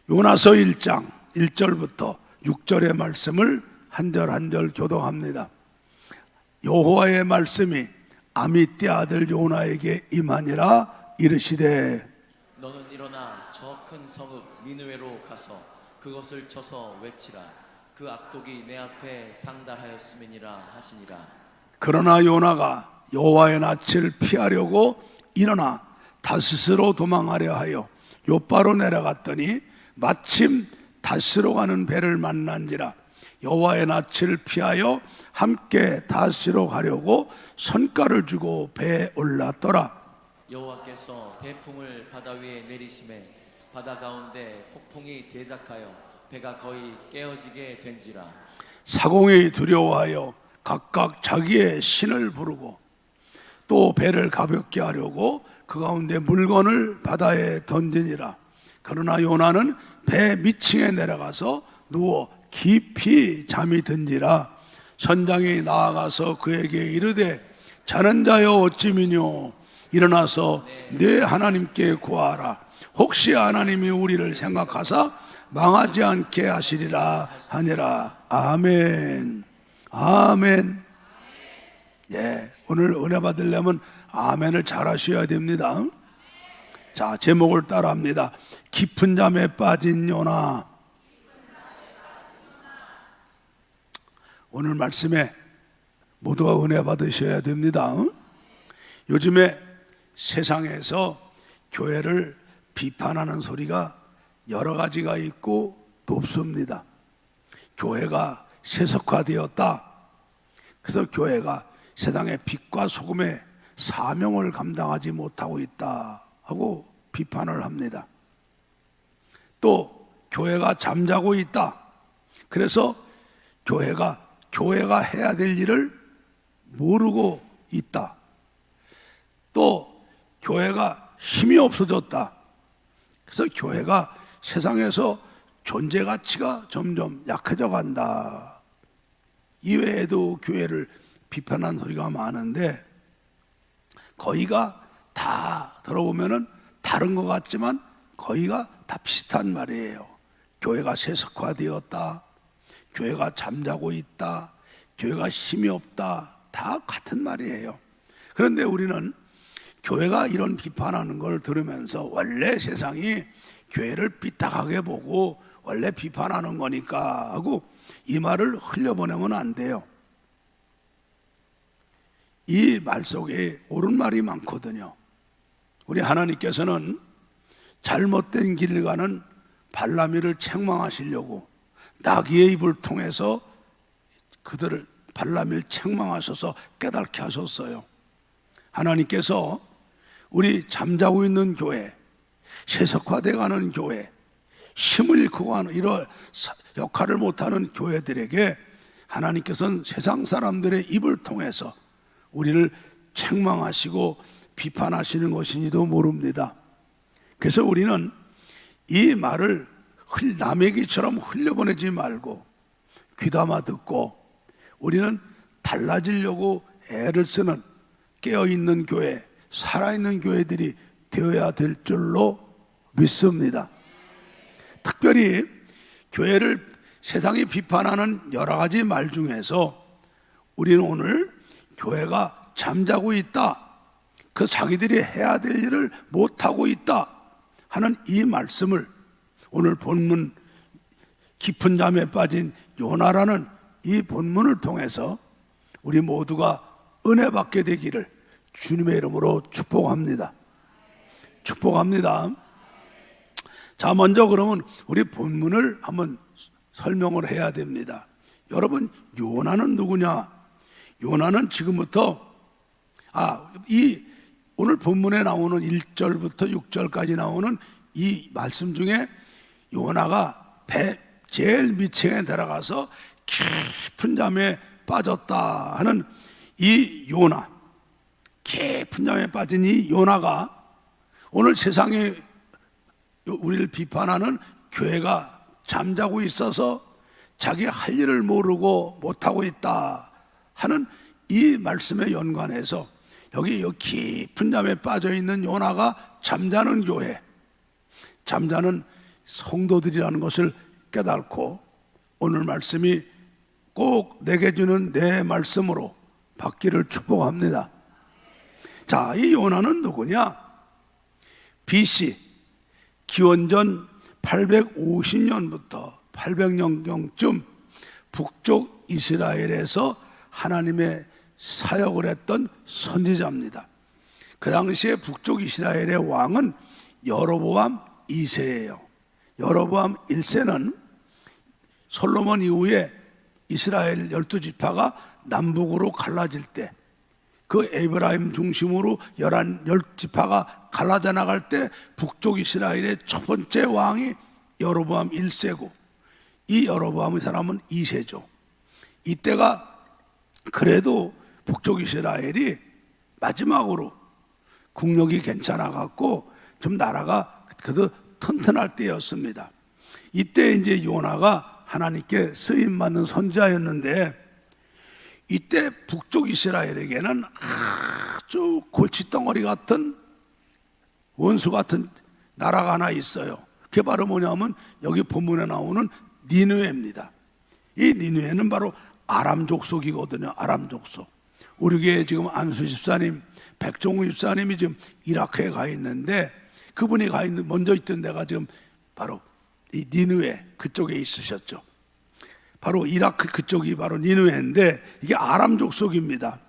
요나서 1장 1절부터 6절의 말씀을 한 절 한 절 교독합니다. 여호와의 말씀이 아미떼 아들 요나에게 임하니라. 이르시되 너는 일어나 저 큰 성읍 니느웨로 가서 그것을 쳐서 외치라. 그 악독이 내 앞에 상달하였음이니라 하시니라. 그러나 요나가 여호와의 낯을 피하려고 일어나 다스스로 도망하려 하여 요바로 내려갔더니 마침 다스로 가는 배를 만난지라. 여호와의 낯을 피하여 함께 다스로 가려고 선가를 주고 배에 올랐더라. 여호와께서 태풍을 바다 위에 내리심에 바다 가운데 폭풍이 대작하여 배가 거의 깨어지게 된지라. 사공이 두려워하여 각각 자기의 신을 부르고 또 배를 가볍게 하려고 그 가운데 물건을 바다에 던지니라. 그러나 요나는 배 밑층에 내려가서 누워 깊이 잠이 든지라. 선장이 나아가서 그에게 이르되 자는 자여 어찌 미뇨. 일어나서 네 하나님께 구하라. 혹시 하나님이 우리를 생각하사 망하지 않게 하시리라 하니라. 아멘. 아멘. 예, 오늘 은혜 받으려면 아멘을 잘 하셔야 됩니다. 자, 제목을 따라합니다. 깊은 잠에 빠진 요나. 오늘 말씀에 모두가 은혜 받으셔야 됩니다. 요즘에 세상에서 교회를 비판하는 소리가 여러 가지가 있고 높습니다. 교회가 세속화되었다. 그래서 교회가 세상의 빛과 소금의 사명을 감당하지 못하고 있다 하고 비판을 합니다. 또 교회가 잠자고 있다. 그래서 교회가 해야 될 일을 모르고 있다. 또 교회가 힘이 없어졌다. 그래서 교회가 세상에서 존재 가치가 점점 약해져 간다. 이외에도 교회를 비판한 소리가 많은데 거의가 다 들어보면은 다른 것 같지만 거의가 다 비슷한 말이에요. 교회가 세속화되었다. 교회가 잠자고 있다. 교회가 힘이 없다. 다 같은 말이에요. 그런데 우리는 교회가 이런 비판하는 걸 들으면서 원래 세상이 교회를 삐딱하게 보고 원래 비판하는 거니까 하고 이 말을 흘려보내면 안 돼요. 이 말 속에 옳은 말이 많거든요. 우리 하나님께서는 잘못된 길을 가는 발람이를 책망하시려고 나귀의 입을 통해서 그들을 발람이를 책망하셔서 깨닫게 하셨어요. 하나님께서 우리 잠자고 있는 교회, 세속화돼가는 교회, 힘을 잃고 가는 이런 역할을 못하는 교회들에게 하나님께서는 세상 사람들의 입을 통해서 우리를 책망하시고 비판하시는 것인지도 모릅니다. 그래서 우리는 이 말을 남의 얘기처럼 흘려보내지 말고 귀담아 듣고 우리는 달라지려고 애를 쓰는 깨어있는 교회, 살아있는 교회들이 되어야 될 줄로 믿습니다. 특별히 교회를 세상이 비판하는 여러 가지 말 중에서 우리는 오늘 교회가 잠자고 있다, 그 자기들이 해야 될 일을 못하고 있다 하는 이 말씀을 오늘 본문 깊은 잠에 빠진 요나라는 이 본문을 통해서 우리 모두가 은혜 받게 되기를 주님의 이름으로 축복합니다. 축복합니다. 자, 먼저 그러면 우리 본문을 한번 설명을 해야 됩니다. 여러분, 요나는 누구냐? 요나는 지금부터 이 오늘 본문에 나오는 1절부터 6절까지 나오는 이 말씀 중에 요나가 배 제일 밑층에 들어가서 깊은 잠에 빠졌다 하는 이 요나, 깊은 잠에 빠진 이 요나가 오늘 세상에 우리를 비판하는 교회가 잠자고 있어서 자기 할 일을 모르고 못하고 있다 하는 이 말씀에 연관해서 여기 깊은 잠에 빠져 있는 요나가 잠자는 교회, 잠자는 성도들이라는 것을 깨닫고 오늘 말씀이 꼭 내게 주는 내 말씀으로 받기를 축복합니다. 자, 이 요나는 누구냐? BC 기원전 850년부터 800년경쯤 북쪽 이스라엘에서 하나님의 사역을 했던 선지자입니다. 그 당시에 북쪽 이스라엘의 왕은 여로보암 2세예요. 여로보암 1세는 솔로몬 이후에 이스라엘 12지파가 남북으로 갈라질 때, 그 에브라임 중심으로 10지파가 갈라져 나갈 때 북쪽 이스라엘의 첫 번째 왕이 여로보암 1세고, 이 여로보암의 사람은 2세죠. 이때가 그래도 북쪽 이스라엘이 마지막으로 국력이 괜찮아 갖고 좀 나라가 그래도 튼튼할 때였습니다. 이때 이제 요나가 하나님께 쓰임 받는 선지자였는데, 이때 북쪽 이스라엘에게는 아주 골칫덩어리 같은 원수 같은 나라가 하나 있어요. 그게 바로 뭐냐면 여기 본문에 나오는 니느웨입니다. 이 니느웨는 바로 아람 족속이거든요. 아람 족속. 우리 교회 지금 안수 집사님, 백종우 집사님이 지금 이라크에 가 있는데, 그분이 가 있는 먼저 있던 데가 지금 바로 이 니느웨 그쪽에 있으셨죠. 바로 이라크 그쪽이 바로 니느웨인데 이게 아람 족속입니다.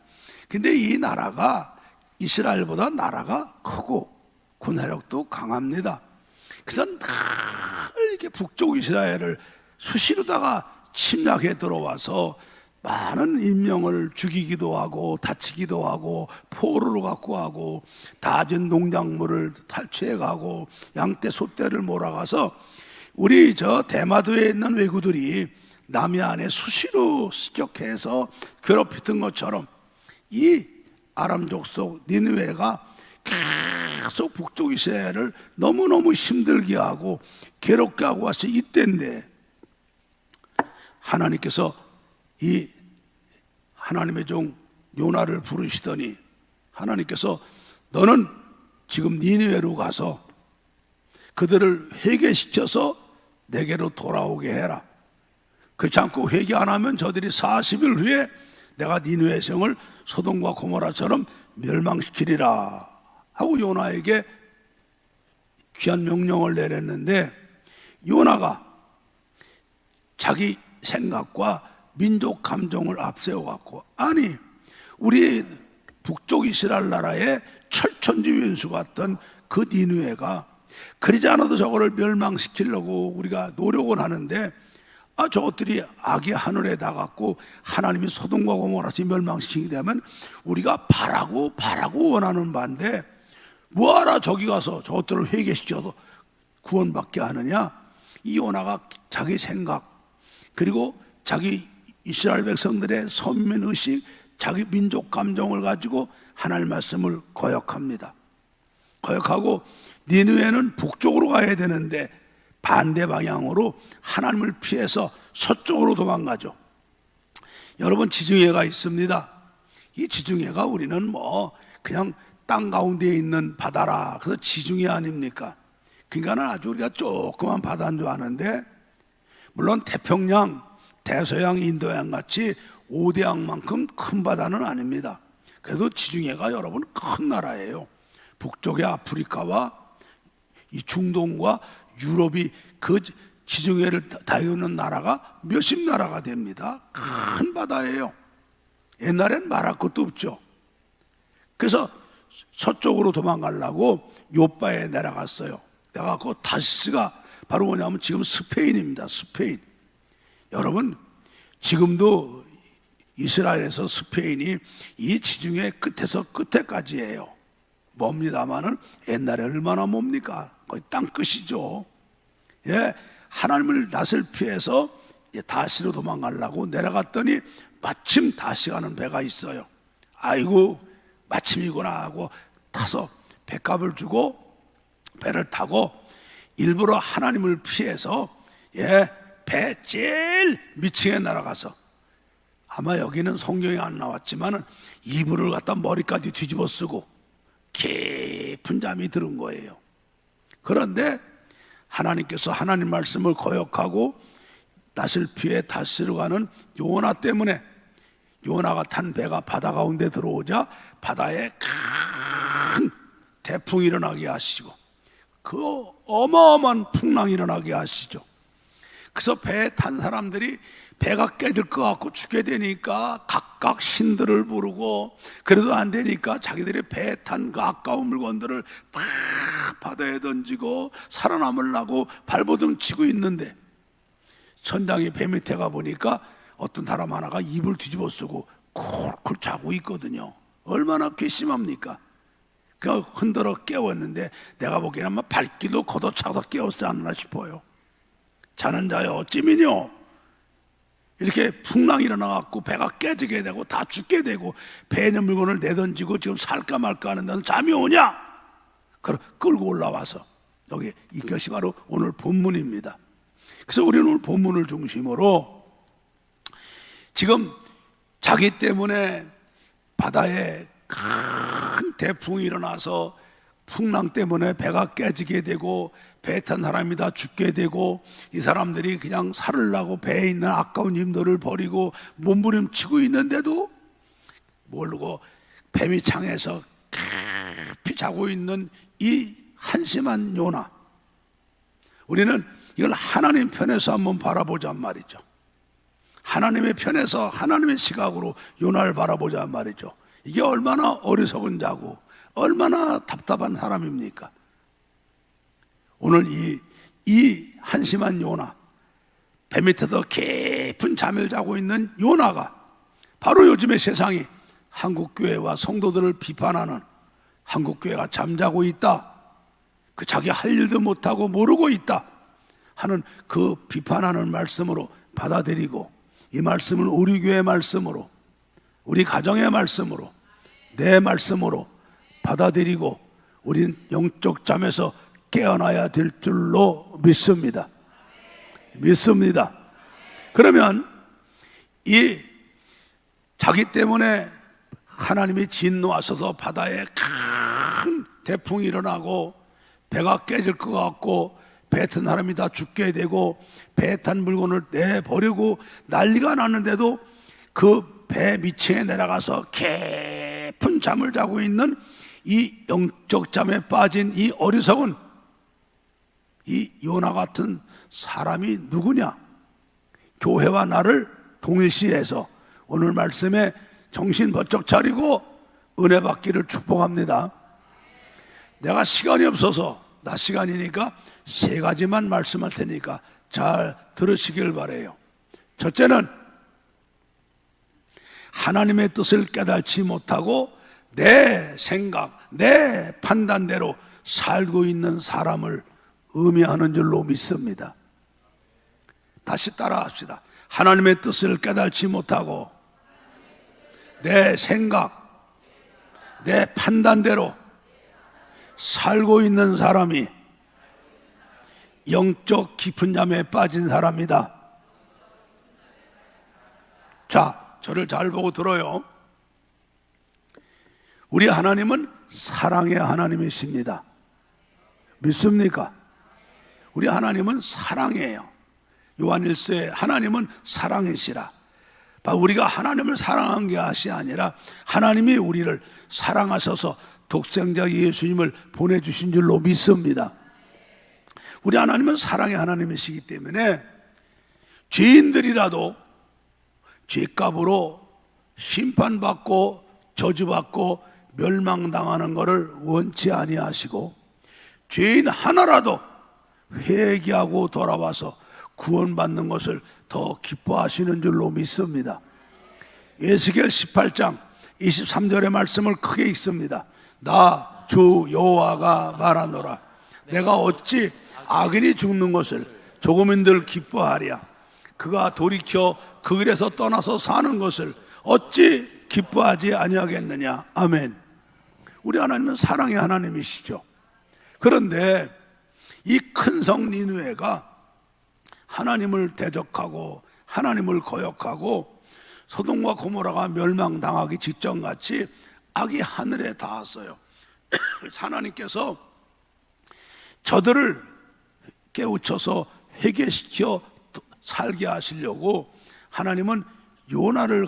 근데 이 나라가 이스라엘보다 나라가 크고 군사력도 강합니다. 그래서 늘 이렇게 북쪽 이스라엘을 수시로다가 침략해 들어와서 많은 인명을 죽이기도 하고 다치기도 하고 포로로 갖고 가고 다진 농작물을 탈취해 가고 양떼 소떼를 몰아가서 우리 저 대마도에 있는 왜구들이 남해 안에 수시로 습격해서 괴롭히던 것처럼 이 아람 족속 니느웨가 계속 북쪽 이스라엘을 너무너무 힘들게 하고 괴롭게 하고 와서 이때인데, 하나님께서 이 하나님의 종 요나를 부르시더니 하나님께서 너는 지금 니느웨로 가서 그들을 회개시켜서 내게로 돌아오게 해라. 그렇지 않고 회개 안 하면 저들이 40일 후에 내가 니느웨 성을 소돔과 고모라처럼 멸망시키리라 하고 요나에게 귀한 명령을 내렸는데, 요나가 자기 생각과 민족 감정을 앞세워 갖고, 아니 우리 북쪽 이스라엘 나라의 철천지元수 같던 그 니느웨가 그러지 않아도 저거를 멸망시키려고 우리가 노력을 하는데, 저것들이 악의 하늘에 나갔고 하나님이 소돔과 고모라시 멸망시키게 되면 우리가 바라고 원하는 바인데 뭐하라 저기 가서 저것들을 회개시켜서 구원받게 하느냐. 이 요나가 자기 생각 그리고 자기 이스라엘 백성들의 선민의식, 자기 민족 감정을 가지고 하나님 말씀을 거역합니다. 거역하고 니느웨는 북쪽으로 가야 되는데 반대 방향으로 하나님을 피해서 서쪽으로 도망가죠. 여러분, 지중해가 있습니다. 이 지중해가 우리는 뭐 그냥 땅 가운데에 있는 바다라 그래서 지중해 아닙니까? 그러니까는 아주 우리가 조그만 바다인 줄 아는데, 물론 태평양, 대서양, 인도양 같이 5대양만큼 큰 바다는 아닙니다. 그래도 지중해가 여러분 큰 나라예요. 북쪽의 아프리카와 이 중동과 유럽이 그 지중해를 다루는 나라가 몇십 나라가 됩니다. 큰 바다예요. 옛날엔 말할 것도 없죠. 그래서 서쪽으로 도망가려고 요바에 내려갔어요. 내려가고 다시스가 바로 뭐냐면 지금 스페인입니다. 스페인. 여러분, 지금도 이스라엘에서 스페인이 이 지중해 끝에서 끝에까지예요. 멉니다마는 옛날에 얼마나 멉니까? 거의 땅끝이죠. 예, 하나님을 낯을 피해서 다시로 도망가려고 내려갔더니 마침 다시 가는 배가 있어요. 아이고 마침이구나 하고 타서 배값을 주고 배를 타고 일부러 하나님을 피해서 배 제일 밑층에 날아가서, 아마 여기는 성경에 안 나왔지만 이불을 갖다 머리까지 뒤집어 쓰고 깊은 잠이 들은 거예요. 그런데 하나님께서 하나님 말씀을 거역하고 낯을 피해 다시러 가는 요나 때문에 요나가 탄 배가 바다 가운데 들어오자 바다에 큰 태풍이 일어나게 하시고 그 어마어마한 풍랑이 일어나게 하시죠. 그래서 배에 탄 사람들이 배가 깨질 것 같고 죽게 되니까 각각 신들을 부르고 그래도 안 되니까 자기들이 배에 탄 그 아까운 물건들을 다 바다에 던지고 살아남으려고 발버둥 치고 있는데 천장이 배 밑에 가 보니까 어떤 사람 하나가 입을 뒤집어 쓰고 쿨쿨 자고 있거든요. 얼마나 괘씸합니까? 그 흔들어 깨웠는데 내가 보기에는 아마 발길도 걷어차서 깨웠지 않나 싶어요. 자는 자여 어찌미뇨? 이렇게 풍랑이 일어나갖고 배가 깨지게 되고 다 죽게 되고 배에 있는 물건을 내던지고 지금 살까 말까 하는 데는 잠이 오냐? 그럼 끌고 올라와서 여기 이것이 바로 오늘 본문입니다. 그래서 우리는 오늘 본문을 중심으로 지금 자기 때문에 바다에 큰 태풍이 일어나서 풍랑 때문에 배가 깨지게 되고 배에 탄 사람이 다 죽게 되고 이 사람들이 그냥 살으려고 배에 있는 아까운 힘들을 버리고 몸부림치고 있는데도 모르고 배밑창에서 깊이 자고 있는 이 한심한 요나, 우리는 이걸 하나님 편에서 한번 바라보자 말이죠. 하나님의 편에서 하나님의 시각으로 요나를 바라보자 말이죠. 이게 얼마나 어리석은 자고 얼마나 답답한 사람입니까? 오늘 이 한심한 요나, 배 밑에서 깊은 잠을 자고 있는 요나가 바로 요즘의 세상이 한국교회와 성도들을 비판하는, 한국교회가 잠자고 있다, 그 자기 할 일도 못하고 모르고 있다 하는 그 비판하는 말씀으로 받아들이고, 이 말씀을 우리 교회의 말씀으로, 우리 가정의 말씀으로, 내 말씀으로 받아들이고 우리는 영적 잠에서 깨어나야 될 줄로 믿습니다. 그러면 이 자기 때문에 하나님이 진노하셔서 바다에 큰 태풍이 일어나고 배가 깨질 것 같고 배 탄 사람이 다 죽게 되고 배에 탄 물건을 내버리고 난리가 났는데도 그 배 밑층에 내려가서 깊은 잠을 자고 있는 이 영적 잠에 빠진 이 어리석은 이 요나 같은 사람이 누구냐? 교회와 나를 동일시해서 오늘 말씀에 정신 번쩍 차리고 은혜 받기를 축복합니다. 내가 시간이 없어서 낮 시간이니까 세 가지만 말씀할 테니까 잘 들으시길 바라요. 첫째는 하나님의 뜻을 깨닫지 못하고 내 생각, 내 판단대로 살고 있는 사람을 의미하는 줄로 믿습니다. 다시 따라합시다. 하나님의 뜻을 깨닫지 못하고 내 생각, 내 판단대로 살고 있는 사람이 영적 깊은 잠에 빠진 사람이다. 자, 저를 잘 보고 들어요. 우리 하나님은 사랑의 하나님이십니다. 믿습니까? 우리 하나님은 사랑이에요. 요한일서에 하나님은 사랑이시라. 우리가 하나님을 사랑한 것이 아니라 하나님이 우리를 사랑하셔서 독생자 예수님을 보내주신 줄로 믿습니다. 우리 하나님은 사랑의 하나님이시기 때문에 죄인들이라도 죄값으로 심판받고 저주받고 멸망당하는 것을 원치 아니하시고 죄인 하나라도 회개하고 돌아와서 구원받는 것을 더 기뻐하시는 줄로 믿습니다. 에스겔 18장 23절의 말씀을 크게 읽습니다. 나 주 여호와가 말하노라. 내가 어찌 악인이 죽는 것을 조금인들 기뻐하랴. 그가 돌이켜 그 길에서 떠나서 사는 것을 어찌 기뻐하지 아니하겠느냐. 아멘. 우리 하나님은 사랑의 하나님이시죠. 그런데 이 큰 성 니느웨가 하나님을 대적하고 하나님을 거역하고 소돔과 고모라가 멸망당하기 직전같이 악이 하늘에 닿았어요. 하나님께서 저들을 깨우쳐서 회개시켜 살게 하시려고 하나님은 요나에게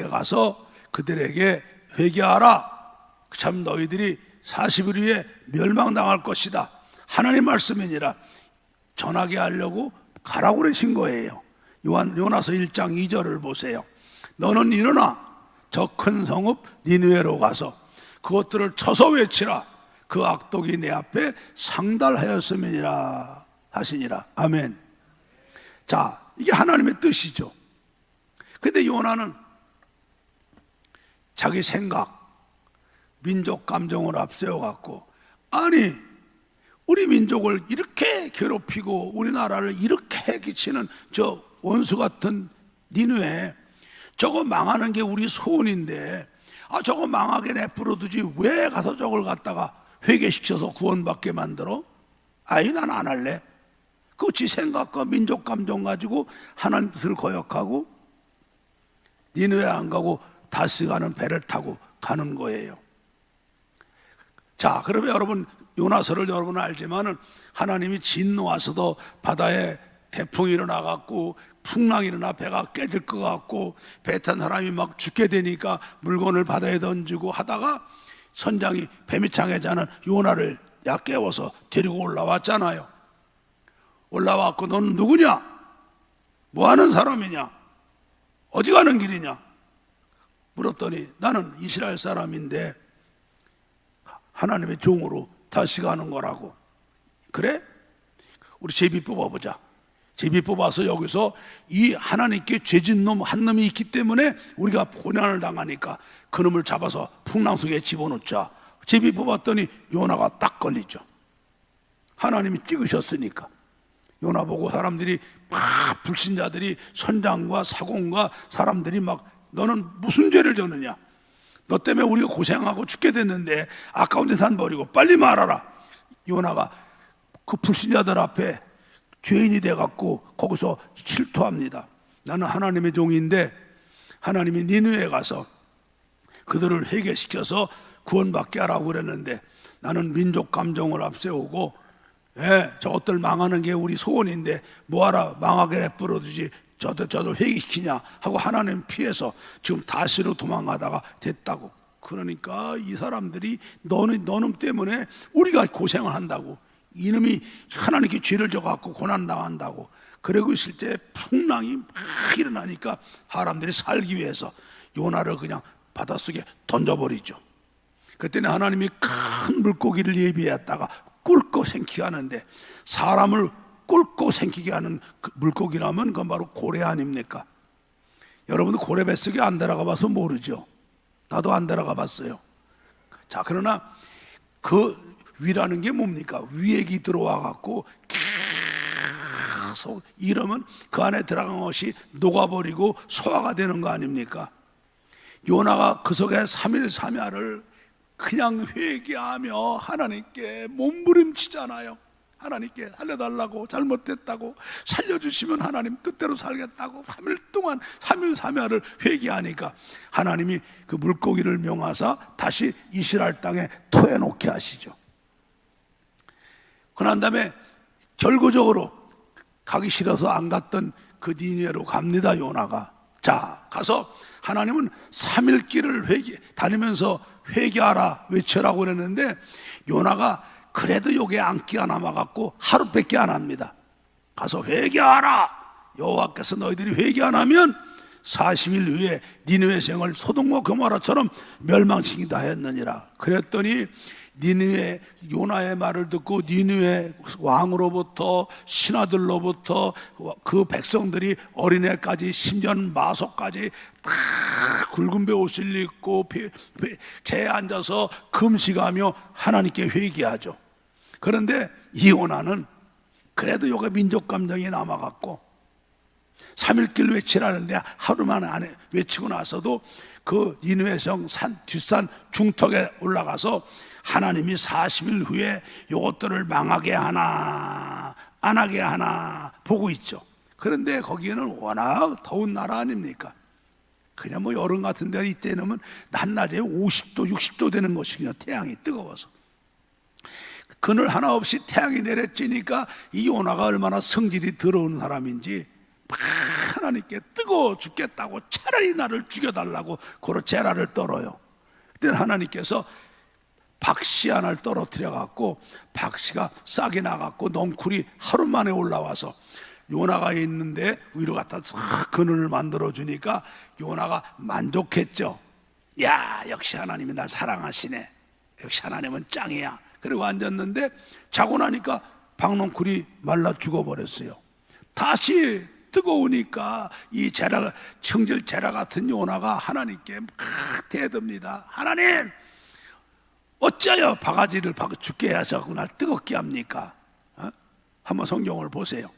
가서 그들에게 회개하라. 참 너희들이 40일 후에 멸망당할 것이다. 하나님 말씀이니라 전하게 하려고 가라고 그러신 거예요. 요나서 1장 2절을 보세요. 너는 일어나 저 큰 성읍 니느웨로 가서 그것들을 쳐서 외치라. 그 악독이 내 앞에 상달하였음이니라 하시니라. 아멘. 자, 이게 하나님의 뜻이죠. 근데 요나는 자기 생각, 민족 감정을 앞세워갖고, 아니 우리 민족을 이렇게 괴롭히고 우리나라를 이렇게 끼치는 저 원수 같은 니느웨, 저거 망하는 게 우리 소원인데 저거 망하게 내버려두지 왜 가서 저걸 갖다가 회개시켜서 구원받게 만들어? 아이, 난 안 할래. 그 지 생각과 민족 감정 가지고 하나님 뜻을 거역하고 니느웨 안 가고 다시 가는 배를 타고 가는 거예요. 자, 그러면 여러분 요나서를 여러분은 알지만은 하나님이 진노하셔도 바다에 태풍이 일어나갖고 풍랑이 일어나 배가 깨질 것 같고 배 탄 사람이 막 죽게 되니까 물건을 바다에 던지고 하다가 선장이 배미창에 자는 요나를 깨워서 데리고 올라왔잖아요. 올라왔고 너는 누구냐? 뭐하는 사람이냐? 어디 가는 길이냐? 물었더니 나는 이스라엘 사람인데 하나님의 종으로 다시 가는 거라고. 그래? 우리 제비 뽑아보자. 제비 뽑아서 여기서 이 하나님께 죄진 놈 한 놈이 있기 때문에 우리가 고난을 당하니까 그 놈을 잡아서 풍랑 속에 집어넣자. 제비 뽑았더니 요나가 딱 걸리죠. 하나님이 찍으셨으니까. 요나 보고 사람들이 막 불신자들이 선장과 사공과 사람들이 막 너는 무슨 죄를 졌느냐? 너 때문에 우리가 고생하고 죽게 됐는데 아까운 데 산 버리고 빨리 말하라. 요나가 그 불신자들 앞에 죄인이 돼갖고 거기서 실토합니다. 나는 하나님의 종인데 하나님이 니느웨에 가서 그들을 회개시켜서 구원받게 하라고 그랬는데 나는 민족 감정을 앞세우고 저것들 망하는 게 우리 소원인데 뭐하라 망하게 내버려두지 저도 회개시키냐 하고 하나님 피해서 지금 다시로 도망가다가 됐다고. 그러니까 이 사람들이 너놈 때문에 우리가 고생을 한다고, 이놈이 하나님께 죄를 져갖고 고난당한다고 그러고 있을 때 풍랑이 막 일어나니까 사람들이 살기 위해서 요나를 그냥 바닷속에 던져버리죠. 그때는 하나님이 큰 물고기를 예비했다가 꿇고 생기게 하는데, 사람을 꿇고 생기게 하는 그 물고기라면 그건 바로 고래 아닙니까? 여러분도 고래 뱃속에 안 들어가 봐서 모르죠. 나도 안 들어가 봤어요. 자, 그러나 그 위라는 게 뭡니까? 위액이 들어와 갖고 계속 이러면 그 안에 들어간 것이 녹아버리고 소화가 되는 거 아닙니까? 요나가 그 속에 3일 3야를 그냥 회개하며 하나님께 몸부림치잖아요. 하나님께 살려달라고, 잘못됐다고, 살려주시면 하나님 뜻대로 살겠다고 3일 동안 3일 3야를 회개하니까 하나님이 그 물고기를 명하사 다시 이스라엘 땅에 토해놓게 하시죠. 그런 다음에 결과적으로 가기 싫어서 안 갔던 그 니느웨로 갑니다. 요나가. 자, 가서 하나님은 3일 길을 다니면서 회개하라 외쳐라고 그랬는데 후에요나가 그래도 요게 안기가 남아갖고 하루밖에 안 합니다. 가서 회개하라. 여호와께서 너희들이 회개 안 하면 40일 후에 니느웨 성을 소돔과 고모라처럼 멸망시키다 했느니라. 그랬더니 니느웨 요나의 말을 듣고 니느웨 왕으로부터 신하들로부터 그 백성들이 어린애까지 심지어 마소까지 다 굵은 배 옷을 입고 재에 앉아서 금식하며 하나님께 회개하죠. 그런데 이 요나는 그래도 요가 민족 감정이 남아갖고 3일길 외치라는데 하루만 안에 외치고 나서도 그 니느웨 성 뒷산 중턱에 올라가서 하나님이 40일 후에 요것들을 망하게 하나 안 하게 하나 보고 있죠. 그런데 거기에는 워낙 더운 나라 아닙니까? 그냥 뭐 여름 같은 데 이때는 낮낮에 50도 60도 되는 것이거든요. 태양이 뜨거워서. 그늘 하나 없이 태양이 내려지니까 이 요나가 얼마나 성질이 더러운 사람인지 하나님께 뜨거워 죽겠다고 차라리 나를 죽여달라고 고로 제라를 떨어요. 그때 하나님께서 박씨 하나를 떨어뜨려 갖고 박씨가 싹이 나갖고 넝쿨이 하루 만에 올라와서 요나가 있는데 위로 갖다 싹 그늘을 만들어 주니까 요나가 만족했죠. 야, 역시 하나님이 날 사랑하시네. 역시 하나님은 짱이야. 그리고 앉았는데 자고 나니까 박넝쿨이 말라 죽어버렸어요. 다시 뜨거우니까 이 제라, 청절 제라 같은 요나가 하나님께 막 대듭니다. 하나님, 어찌하여 바가지를 죽게 하셔서 날 뜨겁게 합니까? 한번 성경을 보세요.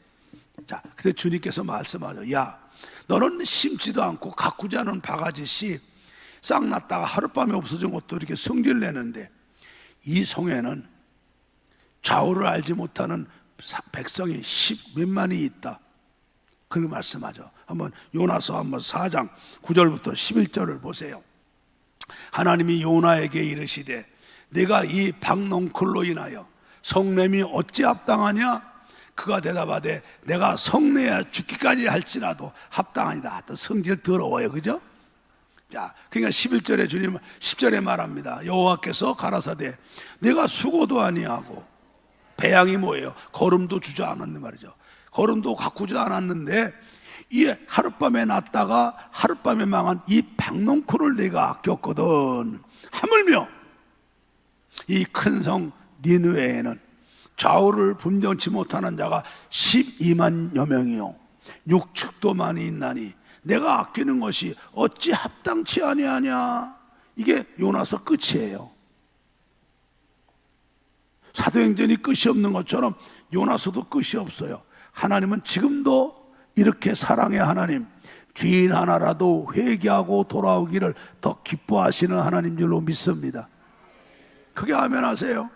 자, 그때 주님께서 말씀하죠. 야, 너는 심지도 않고 가꾸지 않은 바가지씨 싹 났다가 하룻밤에 없어진 것도 이렇게 성질 내는데 이 성에는 좌우를 알지 못하는 백성이 10몇만이 있다. 그렇게 말씀하죠. 한번 요나서 한번 4장 9절부터 11절을 보세요. 하나님이 요나에게 이르시되 내가 이 박넝쿨로 인하여 성냄이 어찌 합당하냐? 그가 대답하되 내가 성내야 죽기까지 할지라도 합당하니다. 또 성질 더러워요, 그죠? 자, 그러니까 11절에 주님 10절에 말합니다. 여호와께서 가라사대 내가 수고도 아니하고 배양이 뭐예요? 거름도 주지 않았는 말이죠. 거름도 가꾸지도 않았는데 이 하룻밤에 났다가 하룻밤에 망한 이 박넝쿨을 내가 아꼈거든. 하물며 이 큰 성 니느웨에는 좌우를 분정치 못하는 자가 12만여 명이요 육축도 많이 있나니 내가 아끼는 것이 어찌 합당치 아니하냐. 이게 요나서 끝이에요. 사도행전이 끝이 없는 것처럼 요나서도 끝이 없어요. 하나님은 지금도 이렇게 사랑의 하나님, 죄인 하나라도 회개하고 돌아오기를 더 기뻐하시는 하나님 줄로 믿습니다. 크게 아멘 하세요.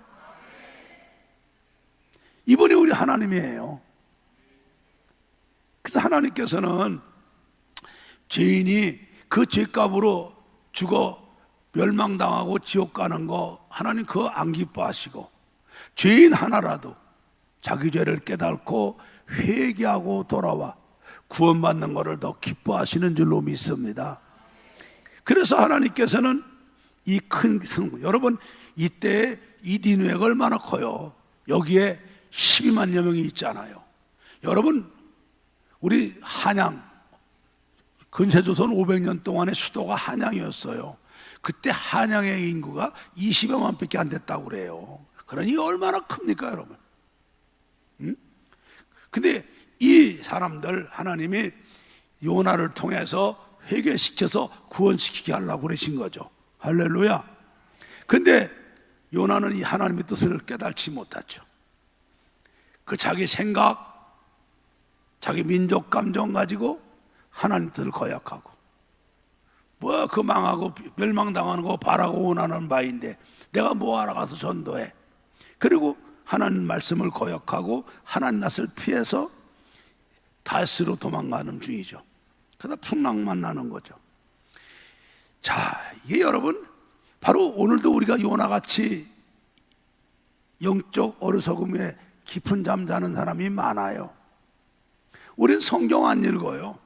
이분이 우리 하나님이에요. 그래서 하나님께서는 죄인이 그 죄값으로 죽어 멸망당하고 지옥 가는 거 하나님 그거 안 기뻐하시고 죄인 하나라도 자기 죄를 깨닫고 회개하고 돌아와 구원받는 것을 더 기뻐하시는 줄로 믿습니다. 그래서 하나님께서는 이 큰 성, 여러분 이때 이 니느웨가 얼마나 커요. 여기에 12만여 명이 있잖아요. 여러분 우리 한양 근세조선 500년 동안의 수도가 한양이었어요. 그때 한양의 인구가 20여만 밖에 안 됐다고 그래요. 그러니 얼마나 큽니까 여러분? 근데 이 사람들 하나님이 요나를 통해서 회개시켜서 구원시키게 하려고 그러신 거죠. 할렐루야. 근데 요나는 이 하나님의 뜻을 깨닫지 못했죠. 그 자기 생각, 자기 민족 감정 가지고 하나님 뜻을 거역하고 뭐 그 망하고 멸망당하는 거 바라고 원하는 바인데 내가 뭐하러 가서 전도해. 그리고 하나님 말씀을 거역하고 하나님 낯을 피해서 다스로 도망가는 중이죠. 그러다 풍랑만 나는 거죠. 자, 이게 여러분 바로 오늘도 우리가 요나같이 영적 어리석음에 깊은 잠 자는 사람이 많아요. 우린 성경 안 읽어요.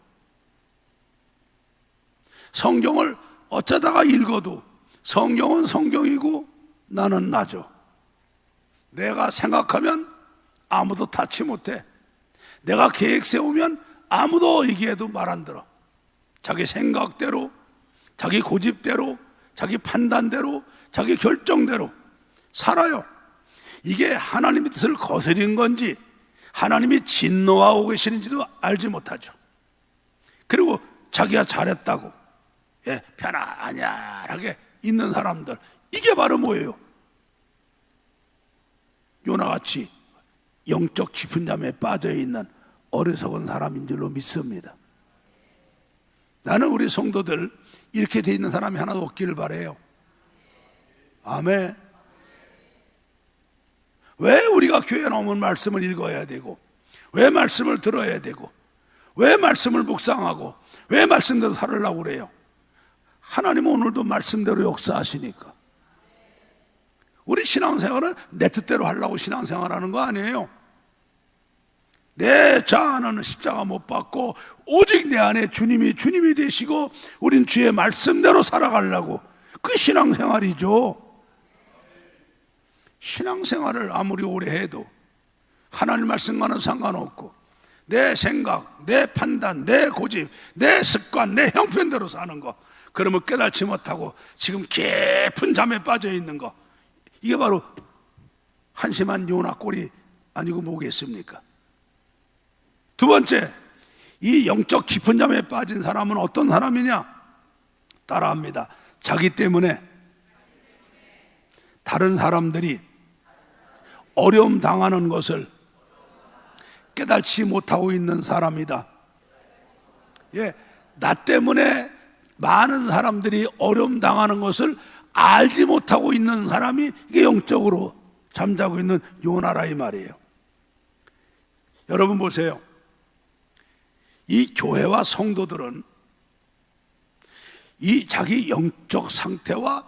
성경을 어쩌다가 읽어도 성경은 성경이고 나는 나죠. 내가 생각하면 아무도 타치 못해. 내가 계획 세우면 아무도 얘기해도 말 안 들어. 자기 생각대로, 자기 고집대로, 자기 판단대로, 자기 결정대로 살아요. 이게 하나님의 뜻을 거스린 건지 하나님이 진노하고 계시는지도 알지 못하죠. 그리고 자기가 잘했다고 편안하게 있는 사람들, 이게 바로 뭐예요? 요나같이 영적 깊은 잠에 빠져있는 어리석은 사람인 줄로 믿습니다. 나는 우리 성도들 이렇게 돼 있는 사람이 하나도 없기를 바라요. 아멘. 왜 우리가 교회에 나오면 말씀을 읽어야 되고, 왜 말씀을 들어야 되고, 왜 말씀을 묵상하고, 왜 말씀대로 살으려고 그래요? 하나님은 오늘도 말씀대로 역사하시니까. 우리 신앙생활은 내 뜻대로 하려고 신앙생활하는 거 아니에요. 내 자아는 십자가 못 받고 오직 내 안에 주님이 되시고 우린 주의 말씀대로 살아가려고, 그 신앙생활이죠. 신앙생활을 아무리 오래 해도 하나님 말씀과는 상관없고 내 생각, 내 판단, 내 고집, 내 습관, 내 형편대로 사는 거, 그러면 깨달지 못하고 지금 깊은 잠에 빠져 있는 거, 이게 바로 한심한 요나 꼴이 아니고 뭐겠습니까? 두 번째, 이 영적 깊은 잠에 빠진 사람은 어떤 사람이냐? 따라합니다. 자기 때문에 다른 사람들이 어려움 당하는 것을 깨닫지 못하고 있는 사람이다. 예, 나 때문에 많은 사람들이 어려움 당하는 것을 알지 못하고 있는 사람이, 이게 영적으로 잠자고 있는 요나라 이 말이에요. 여러분 보세요. 이 교회와 성도들은 이 자기 영적 상태와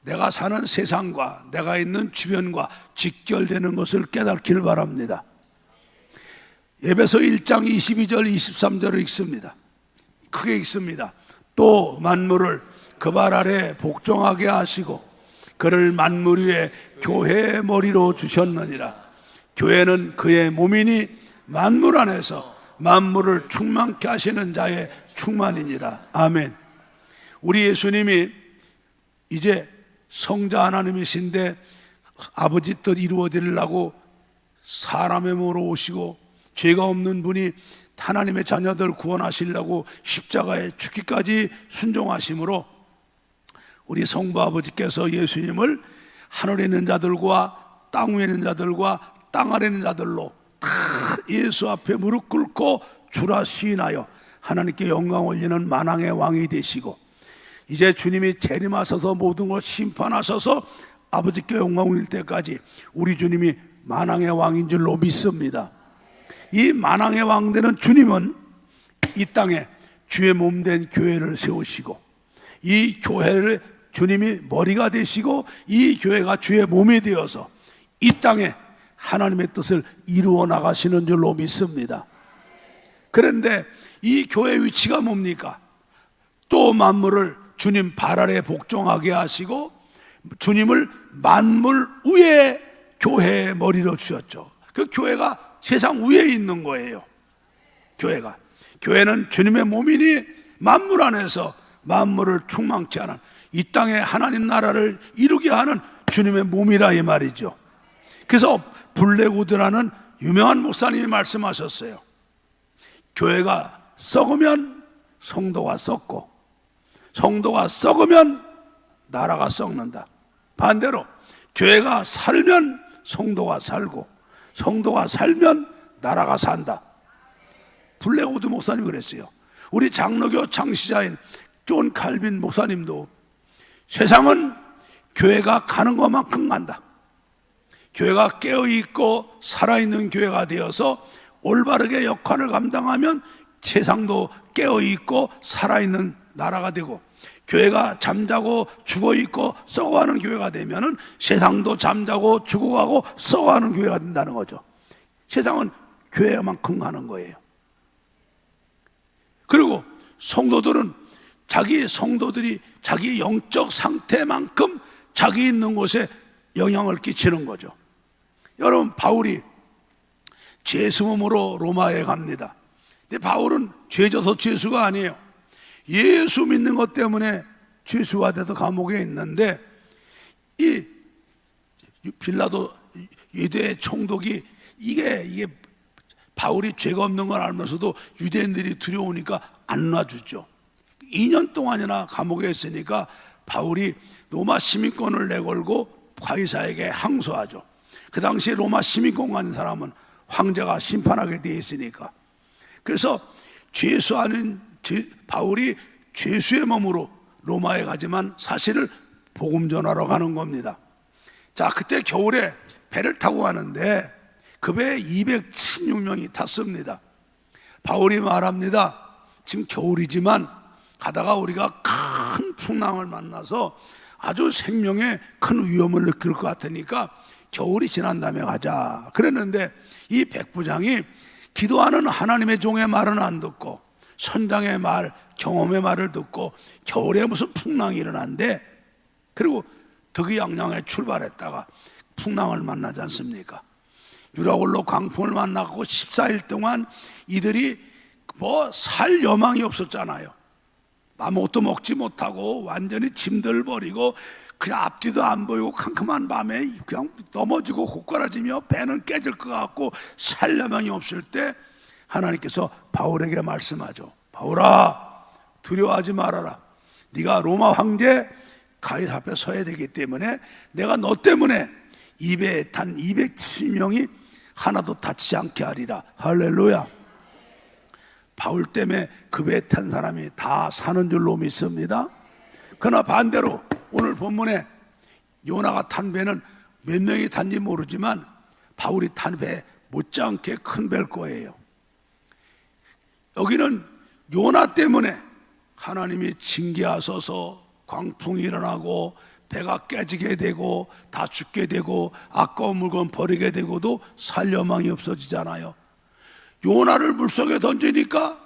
내가 사는 세상과 내가 있는 주변과 직결되는 것을 깨닫기를 바랍니다. 에베소 1장 22절 23절을 읽습니다. 크게 읽습니다. 또 만물을 그 발 아래 복종하게 하시고 그를 만물 위에 교회의 머리로 주셨느니라. 교회는 그의 몸이니 만물 안에서 만물을 충만케 하시는 자의 충만이니라. 아멘. 우리 예수님이 이제 성자 하나님이신데 아버지 뜻 이루어드리려고 사람의 몸으로 오시고 죄가 없는 분이 하나님의 자녀들 구원하시려고 십자가에 죽기까지 순종하심으로 우리 성부 아버지께서 예수님을 하늘에 있는 자들과 땅 위에 있는 자들과 땅 아래 있는 자들로 다 예수 앞에 무릎 꿇고 주라 시인하여 하나님께 영광 올리는 만왕의 왕이 되시고, 이제 주님이 재림하셔서 모든 걸 심판하셔서 아버지께 영광 올릴 때까지 우리 주님이 만왕의 왕인 줄로 믿습니다. 이 만왕의 왕 되는 주님은 이 땅에 주의 몸 된 교회를 세우시고, 이 교회를 주님이 머리가 되시고 이 교회가 주의 몸이 되어서 이 땅에 하나님의 뜻을 이루어 나가시는 줄로 믿습니다. 그런데 이 교회의 위치가 뭡니까? 또 만물을 주님 발 아래 복종하게 하시고 주님을 만물 위에 교회의 머리로 주셨죠. 그 교회가 세상 위에 있는 거예요. 교회는 주님의 몸이니 만물 안에서 만물을 충만케 하는, 이 땅에 하나님 나라를 이루게 하는 주님의 몸이라 이 말이죠. 그래서 블랙우드라는 유명한 목사님이 말씀하셨어요. 교회가 썩으면 성도가 썩고 성도가 썩으면 나라가 썩는다. 반대로 교회가 살면 성도가 살고 성도가 살면 나라가 산다. 블랙우드 목사님이 그랬어요. 우리 장로교 창시자인 존 칼빈 목사님도 세상은 교회가 가는 것만큼 간다. 교회가 깨어있고 살아있는 교회가 되어서 올바르게 역할을 감당하면 세상도 깨어있고 살아있는 나라가 되고, 교회가 잠자고 죽어있고 썩어가는 교회가 되면 세상도 잠자고 죽어가고 썩어가는 교회가 된다는 거죠. 세상은 교회만큼 가는 거예요. 그리고 성도들은 성도들이 자기 영적 상태만큼 자기 있는 곳에 영향을 끼치는 거죠. 여러분, 바울이 죄수 몸으로 로마에 갑니다. 근데 바울은 죄져서 죄수가 아니에요. 예수 믿는 것 때문에 죄수가 돼서 감옥에 있는데, 이 빌라도 유대 총독이 이게 바울이 죄가 없는 걸 알면서도 유대인들이 두려우니까 안 놔주죠. 2년 동안이나 감옥에 있으니까 바울이 로마 시민권을 내걸고 가이사에게 항소하죠. 그 당시 로마 시민권 가진 사람은 황제가 심판하게 되어 있으니까. 그래서 죄수하는 바울이 죄수의 몸으로 로마에 가지만 사실을 복음 전하러 가는 겁니다. 자, 그때 겨울에 배를 타고 가는데 그 배에 216명이 탔습니다. 바울이 말합니다. 지금 겨울이지만 가다가 우리가 큰 풍랑을 만나서 아주 생명에 큰 위험을 느낄 것 같으니까 겨울이 지난 다음에 가자 그랬는데, 이 백부장이 기도하는 하나님의 종의 말은 안 듣고 선장의 말, 경험의 말을 듣고 겨울에 무슨 풍랑이 일어난대. 그리고 득이양양에 출발했다가 풍랑을 만나지 않습니까? 유라굴로 광풍을 만나고 14일 동안 이들이 뭐 살 여망이 없었잖아요. 아무것도 먹지 못하고 완전히 짐들 버리고 그냥 앞뒤도 안 보이고 캄캄한 밤에 그냥 넘어지고 고꾸라지며 배는 깨질 것 같고 살 여망이 없을 때 하나님께서 바울에게 말씀하죠. 바울아, 두려워하지 말아라. 네가 로마 황제 가이사 앞에 서야 되기 때문에 내가 너 때문에 입에 탄 270명이 하나도 다치지 않게 하리라. 할렐루야. 바울 때문에 그 배에 탄 사람이 다 사는 줄로 믿습니다. 그러나 반대로 오늘 본문에 요나가 탄 배는 몇 명이 탄지 모르지만 바울이 탄 배 못지않게 큰 배일 거예요. 여기는 요나 때문에 하나님이 징계하셔서 광풍이 일어나고 배가 깨지게 되고 다 죽게 되고 아까운 물건 버리게 되고도 살 여망이 없어지잖아요. 요나를 물속에 던지니까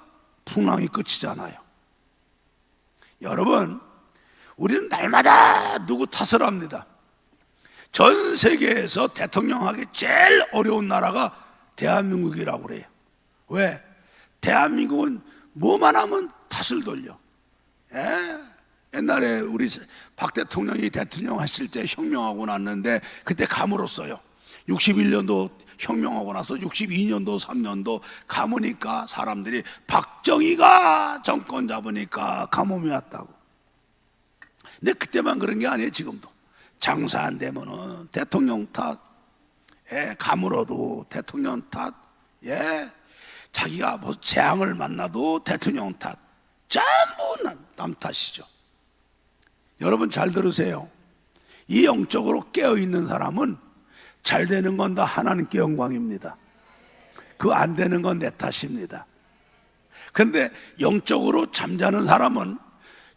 풍랑이 끝이잖아요. 여러분, 우리는 날마다 누구 탓을 합니다. 전 세계에서 대통령 하기 제일 어려운 나라가 대한민국이라고 그래요. 왜? 대한민국은 뭐만 하면 탓을 돌려. 옛날에 우리 박 대통령이 대통령 하실 때 혁명하고 났는데 그때 감으로써요. 61년도 혁명하고 나서 62년도 3년도 감으니까 사람들이 박정희가 정권 잡으니까 가뭄이 왔다고. 근데 그때만 그런 게 아니에요. 지금도 장사 안 되면은 대통령 탓, 감으로도 대통령 탓, 자기가 뭐 재앙을 만나도 대통령 탓, 전부 남 탓이죠. 여러분 잘 들으세요. 이 영적으로 깨어있는 사람은 잘 되는 건 다 하나님께 영광입니다. 그 안 되는 건 내 탓입니다. 그런데 영적으로 잠자는 사람은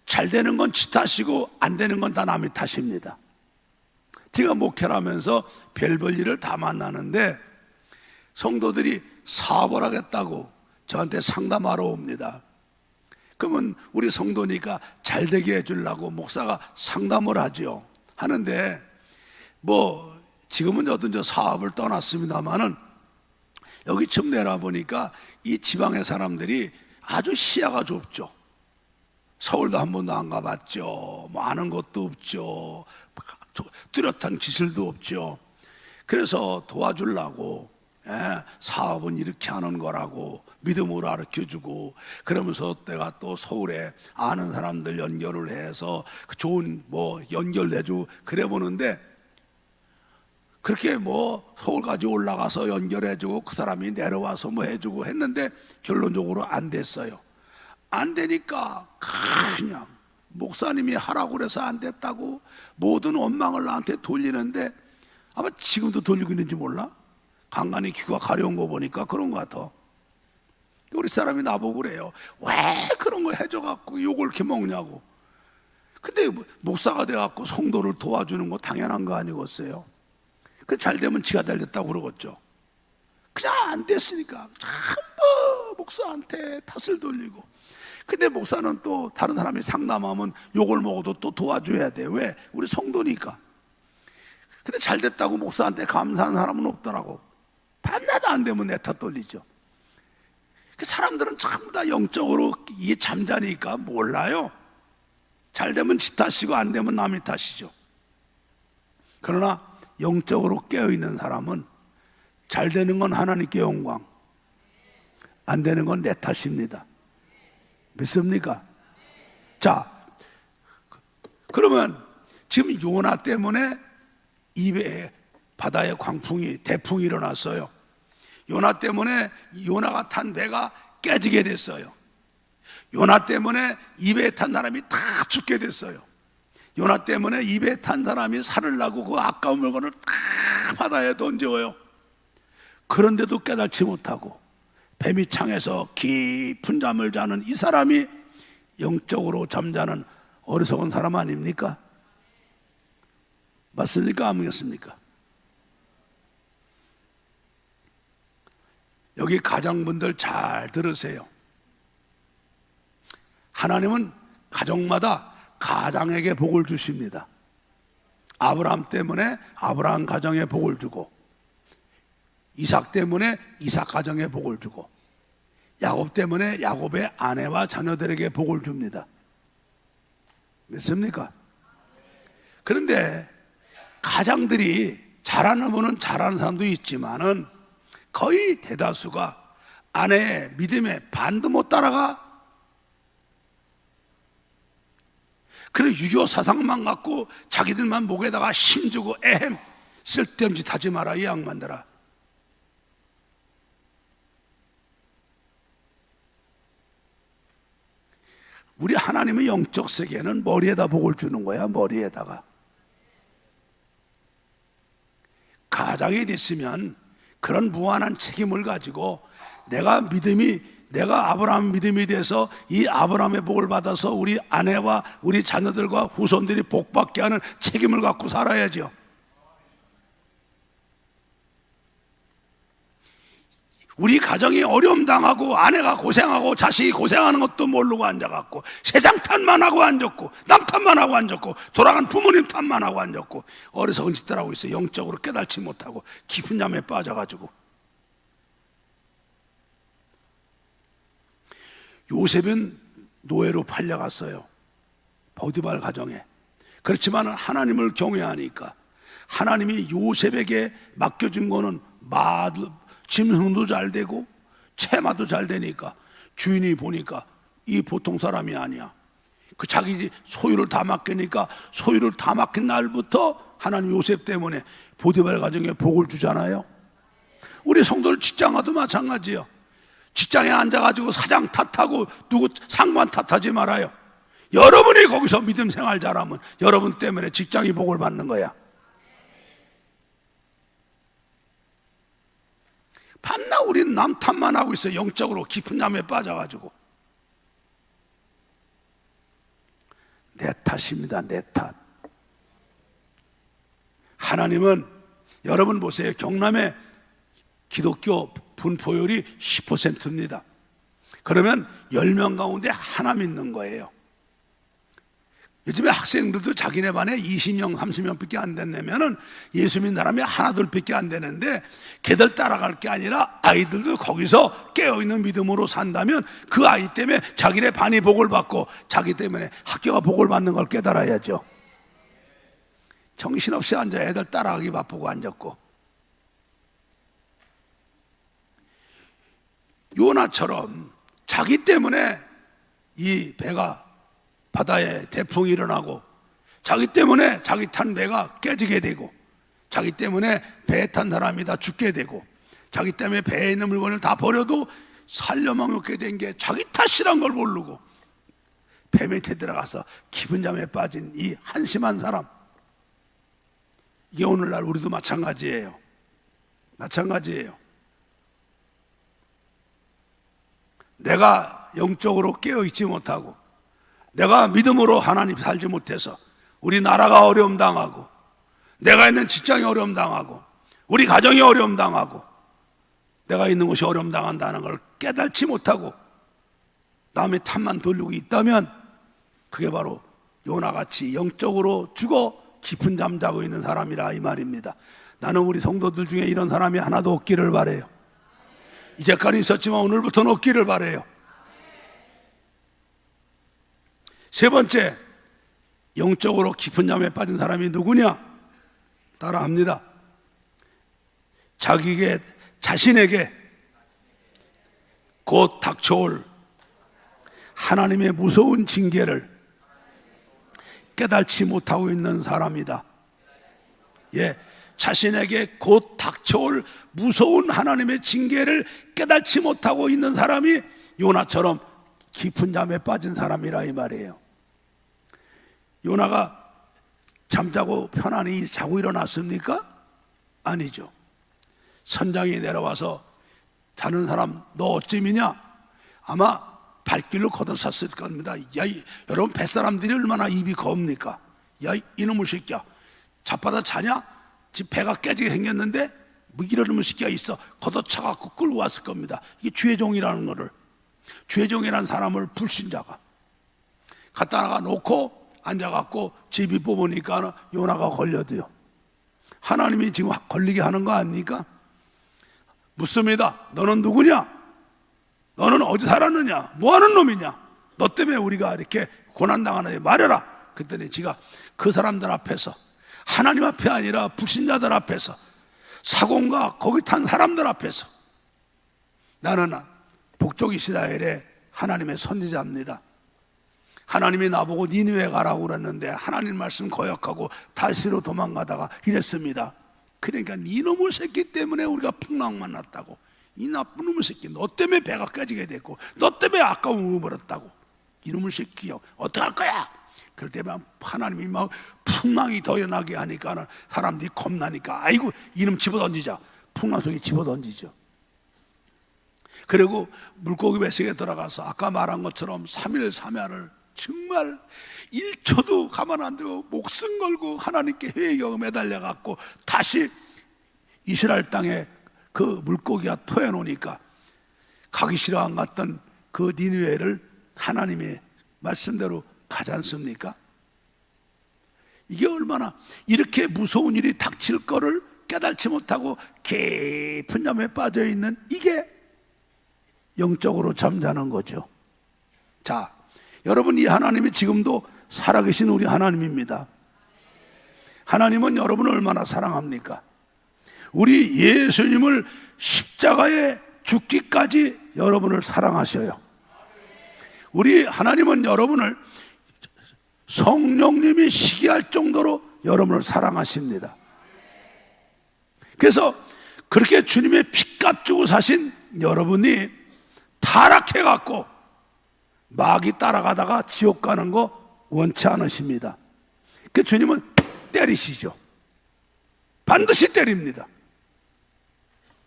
잘 되는 건 지 탓이고 안 되는 건 다 남의 탓입니다. 제가 목회를 하면서 별별 일을 다 만나는데 성도들이 사업을 하겠다고 저한테 상담하러 옵니다. 그러면 우리 성도니까 잘 되게 해주려고 목사가 상담을 하죠. 하는데 뭐 지금은 저도 저 사업을 떠났습니다만은 여기 쯤 내려보니까 이 지방의 사람들이 아주 시야가 좁죠. 서울도 한 번도 안 가봤죠. 뭐 아는 것도 없죠. 뚜렷한 기술도 없죠. 그래서 도와주려고 사업은 이렇게 하는 거라고 믿음으로 가르쳐주고, 그러면서 내가 또 서울에 아는 사람들 연결을 해서 좋은 뭐 연결해주고 그래 보는데, 그렇게 뭐 서울까지 올라가서 연결해주고 그 사람이 내려와서 뭐 해주고 했는데 결론적으로 안 됐어요. 안 되니까 그냥 목사님이 하라고 그래서 안 됐다고 모든 원망을 나한테 돌리는데, 아마 지금도 돌리고 있는지 몰라. 간간히 귀가 가려운 거 보니까 그런 것 같아. 우리 사람이 나보고 그래요. 왜 그런 거 해줘갖고 욕을 이렇게 먹냐고. 근데 목사가 돼갖고 성도를 도와주는 거 당연한 거 아니겠어요? 그 잘 되면 지가 잘 됐다고 그러겠죠. 그냥 안 됐으니까 전부 목사한테 탓을 돌리고. 근데 목사는 또 다른 사람이 상담하면 욕을 먹어도 또 도와줘야 돼. 왜? 우리 성도니까. 근데 잘 됐다고 목사한테 감사하는 사람은 없더라고. 밤낮 안 되면 내 탓 돌리죠. 그 사람들은 전부 다 영적으로 이게 잠자니까 몰라요. 잘 되면 지 탓이고 안 되면 남의 탓이죠. 그러나 영적으로 깨어있는 사람은 잘 되는 건 하나님께 영광, 안 되는 건 내 탓입니다. 믿습니까? 자, 그러면 지금 요나 때문에 입에 바다에 광풍이, 대풍이 일어났어요. 요나 때문에 요나가 탄 배가 깨지게 됐어요. 요나 때문에 입에 탄 사람이 다 죽게 됐어요. 요나 때문에 입에 탄 사람이 살을 나고 그 아까운 물건을 다 바다에 던져요. 그런데도 깨닫지 못하고 뱀이 창에서 깊은 잠을 자는 이 사람이 영적으로 잠자는 어리석은 사람 아닙니까? 맞습니까? 안 맞습니까? 여기 가장분들 잘 들으세요. 하나님은 가정마다 가장에게 복을 주십니다. 아브라함 때문에 아브라함 가정에 복을 주고, 이삭 때문에 이삭 가정에 복을 주고, 야곱 때문에 야곱의 아내와 자녀들에게 복을 줍니다. 믿습니까? 그런데 가장들이 잘하는 분은 잘하는 사람도 있지만은 거의 대다수가 아내의 믿음에 반도 못 따라가. 그런 유교 사상만 갖고 자기들만 목에다가 힘주고 에헴, 쓸데없는 짓 하지 마라 이 양반들아. 우리 하나님의 영적 세계는 머리에다 복을 주는 거야. 머리에다가. 가장이 됐으면 그런 무한한 책임을 가지고 내가 아브라함 믿음이 돼서 이 아브라함의 복을 받아서 우리 아내와 우리 자녀들과 후손들이 복받게 하는 책임을 갖고 살아야죠. 우리 가정이 어려움 당하고 아내가 고생하고 자식이 고생하는 것도 모르고 앉아갖고 세상 탓만 하고 앉았고 남 탓만 하고 앉았고 돌아간 부모님 탓만 하고 앉았고 어리석은 짓들 하고 있어요. 영적으로 깨달지 못하고 깊은 잠에 빠져가지고. 요셉은 노예로 팔려갔어요. 보디발 가정에. 그렇지만 하나님을 경외하니까 하나님이 요셉에게 맡겨준 거는 짐승도 잘 되고 채마도 잘 되니까 주인이 보니까 이 보통 사람이 아니야. 그 자기 소유를 다 맡기니까 소유를 다 맡긴 날부터 하나님 요셉 때문에 보디발 가정에 복을 주잖아요. 우리 성도들 직장 가도 마찬가지예요. 직장에 앉아가지고 사장 탓하고 누구 상관 탓하지 말아요. 여러분이 거기서 믿음 생활 잘하면 여러분 때문에 직장이 복을 받는 거야. 밤낮 우리는 남 탓만 하고 있어요. 영적으로 깊은 잠에 빠져가지고. 내 탓입니다. 내 탓. 하나님은 여러분 보세요. 경남의 기독교 분포율이 10%입니다. 그러면 10명 가운데 하나 믿는 거예요. 요즘에 학생들도 자기네 반에 20명, 30명밖에 안 된다면은 예수 믿는 사람이 하나 둘밖에 안 되는데 걔들 따라갈 게 아니라 아이들도 거기서 깨어있는 믿음으로 산다면 그 아이 때문에 자기네 반이 복을 받고 자기 때문에 학교가 복을 받는 걸 깨달아야죠. 정신없이 앉아 애들 따라가기 바쁘고 앉았고. 요나처럼 자기 때문에 이 배가 바다에 태풍이 일어나고 자기 때문에 자기 탄 배가 깨지게 되고 자기 때문에 배에 탄 사람이 다 죽게 되고 자기 때문에 배에 있는 물건을 다 버려도 살려먹게 된 게 자기 탓이란 걸 모르고 배 밑에 들어가서 깊은 잠에 빠진 이 한심한 사람. 이게 오늘날 우리도 마찬가지예요. 마찬가지예요. 내가 영적으로 깨어있지 못하고 내가 믿음으로 하나님 살지 못해서 우리 나라가 어려움 당하고 내가 있는 직장이 어려움 당하고 우리 가정이 어려움 당하고 내가 있는 곳이 어려움 당한다는 걸 깨닫지 못하고 남의 탓만 돌리고 있다면 그게 바로 요나같이 영적으로 죽어 깊은 잠 자고 있는 사람이라 이 말입니다. 나는 우리 성도들 중에 이런 사람이 하나도 없기를 바라요. 이제까지 있었지만 오늘부터는 없기를 바라요. 세 번째, 영적으로 깊은 잠에 빠진 사람이 누구냐? 따라합니다. 자신에게 곧 닥쳐올 하나님의 무서운 징계를 깨닫지 못하고 있는 사람이다. 예, 자신에게 곧 닥쳐올 무서운 하나님의 징계를 깨닫지 못하고 있는 사람이 요나처럼 깊은 잠에 빠진 사람이라 이 말이에요. 요나가 잠자고 편안히 자고 일어났습니까? 아니죠. 선장이 내려와서 자는 사람 너 어찌미냐? 아마 발길로 걷어찼을 겁니다. 야, 여러분 뱃사람들이 얼마나 입이 겁니까? 야, 이놈의 새끼야, 자빠다 자냐? 지금 배가 깨지게 생겼는데 뭐 이러는 새끼가 있어. 걷어차갖고 끌고 왔을 겁니다. 이게 죄종이라는 거를, 죄종이라는 사람을 불신자가 갖다가 놓고 앉아갖고 집이 뽑으니까 요나가 걸려도요. 하나님이 지금 걸리게 하는 거 아닙니까? 묻습니다. 너는 누구냐? 너는 어디 살았느냐? 뭐하는 놈이냐? 너 때문에 우리가 이렇게 고난당하는데 말해라. 그랬더니 지가 그 사람들 앞에서, 하나님 앞에 아니라 불신자들 앞에서, 사공과 거기 탄 사람들 앞에서, 나는 북쪽 이스라엘의 하나님의 선지자입니다. 하나님이 나보고 니느웨 가라고 그랬는데 하나님 말씀 거역하고 다시로 도망가다가 이랬습니다. 그러니까 이놈의 새끼 때문에 우리가 풍랑 만났다고. 이 나쁜 놈의 새끼, 너 때문에 배가 깨지게 됐고, 너 때문에 아까운 버렸다고. 이놈의 새끼요, 어떡할 거야? 그럴 때면 하나님이 막 풍랑이 더 나게 하니까 사람들이 겁나니까, 아이고 이놈 집어던지자. 풍랑 속에 집어던지죠. 그리고 물고기 뱃속에 들어가서 아까 말한 것처럼 3일 3야를 정말 1초도 가만 안 두고 목숨 걸고 하나님께 회개하고 매달려갖고 다시 이스라엘 땅에 그 물고기가 토해놓으니까 가기 싫어 안 갔던 그 니느웨를 하나님의 말씀대로 가지 않습니까? 이게 얼마나 이렇게 무서운 일이 닥칠 거를 깨닫지 못하고 깊은 잠에 빠져있는, 이게 영적으로 잠자는 거죠. 자, 여러분, 이 하나님이 지금도 살아계신 우리 하나님입니다. 하나님은 여러분을 얼마나 사랑합니까? 우리 예수님을 십자가에 죽기까지 여러분을 사랑하셔요. 우리 하나님은 여러분을 성령님이 시기할 정도로 여러분을 사랑하십니다. 그래서 그렇게 주님의 핏값 주고 사신 여러분이 타락해갖고 마귀 따라가다가 지옥 가는 거 원치 않으십니다. 그 주님은 때리시죠. 반드시 때립니다.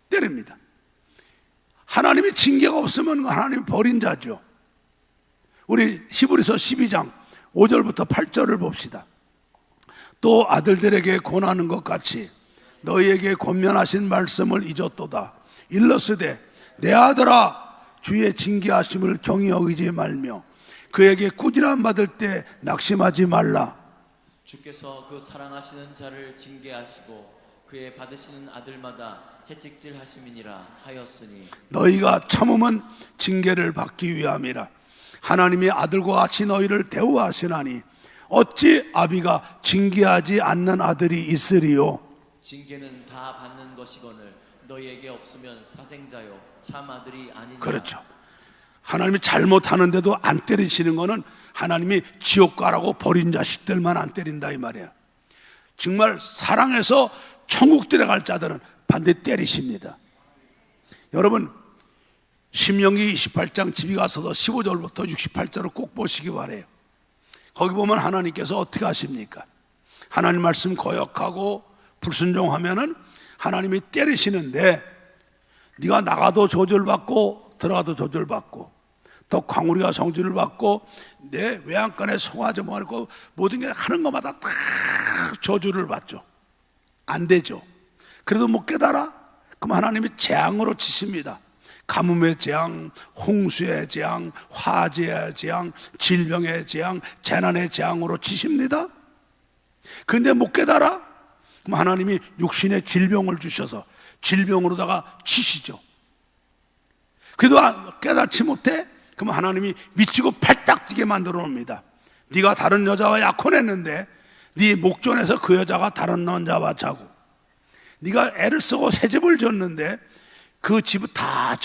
때립니다. 하나님이 징계가 없으면 하나님이 버린 자죠. 우리 히브리서 12장 5절부터 8절을 봅시다. 또 아들들에게 권하는 것 같이 너희에게 권면하신 말씀을 잊었도다. 일러스되 내 아들아, 주의 징계하심을 경히 여기지 말며 그에게 꾸지람 받을 때 낙심하지 말라. 주께서 그 사랑하시는 자를 징계하시고 그의 받으시는 아들마다 채찍질 하심이니라 하였으니 너희가 참으면 징계를 받기 위함이라. 하나님이 아들과 같이 너희를 대우하시나니 어찌 아비가 징계하지 않는 아들이 있으리요? 징계는 다 받는 것이거늘 너희에게 없으면 사생자요 참 아들이 아니냐. 그렇죠. 하나님이 잘못하는데도 안 때리시는 거는 하나님이 지옥 가라고 버린 자식들만 안 때린다 이 말이에요. 정말 사랑해서 천국 들어갈 자들은 반드시 때리십니다. 여러분, 신명기 28장 집에 가서도 15절부터 68절을 꼭 보시기 바래요. 거기 보면 하나님께서 어떻게 하십니까? 하나님 말씀 거역하고 불순종하면은 하나님이 때리시는데, 네가 나가도 저주받고 들어가도 저주받고 더 광우리가 성질을 받고 내 외양간에 송아지 모아놓고 모든 게 하는 것마다 다 저주를 받죠. 안 되죠. 그래도 못 깨달아? 그럼 하나님이 재앙으로 치십니다. 가뭄의 재앙, 홍수의 재앙, 화재의 재앙, 질병의 재앙, 재난의 재앙으로 치십니다. 근데 못 깨달아? 그럼 하나님이 육신의 질병을 주셔서 질병으로다가 치시죠. 그래도 깨닫지 못해? 그럼 하나님이 미치고 팔딱 뛰게 만들어 놉니다. 네가 다른 여자와 약혼했는데 네 목전에서 그 여자가 다른 남자와 자고, 네가 애를 쓰고 새 집을 졌는데 그 집을 다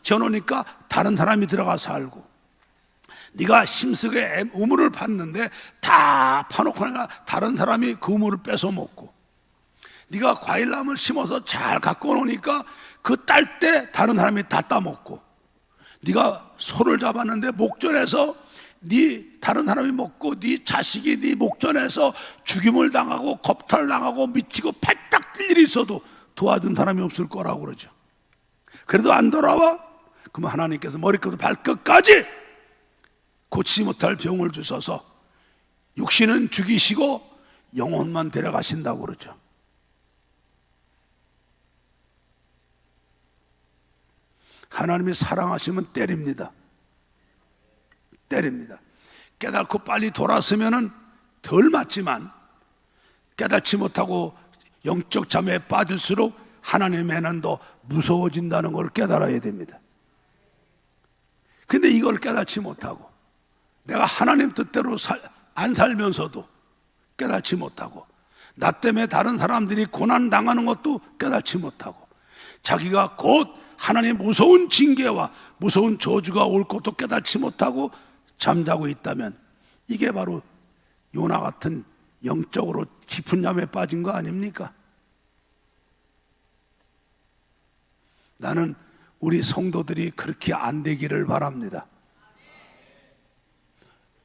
지어놓으니까 다른 사람이 들어가 살고, 네가 힘쓰게 우물을 팠는데 다 파놓고 나니까 다른 사람이 그 우물을 뺏어 먹고, 네가 과일나무를 심어서 잘 갖고 오니까 그 딸 때 다른 사람이 다 따먹고, 네가 소를 잡았는데 목전에서 네 다른 사람이 먹고 네 자식이 네 목전에서 죽임을 당하고 겁탈당하고 미치고 팔딱 뛸 일이 있어도 도와준 사람이 없을 거라고 그러죠. 그래도 안 돌아와? 그럼 하나님께서 머리끝부터 발끝까지 고치지 못할 병을 주셔서 육신은 죽이시고 영혼만 데려가신다고 그러죠. 하나님이 사랑하시면 때립니다. 때립니다. 깨닫고 빨리 돌아서면은 덜 맞지만, 깨닫지 못하고 영적 잠에 빠질수록 하나님에는 더 무서워진다는 걸 깨달아야 됩니다. 근데 이걸 깨닫지 못하고, 내가 하나님 뜻대로 안 살면서도 깨닫지 못하고, 나 때문에 다른 사람들이 고난 당하는 것도 깨닫지 못하고, 자기가 곧 하나님의 무서운 징계와 무서운 저주가 올 것도 깨닫지 못하고 잠자고 있다면, 이게 바로 요나 같은 영적으로 깊은 잠에 빠진 거 아닙니까? 나는 우리 성도들이 그렇게 안 되기를 바랍니다.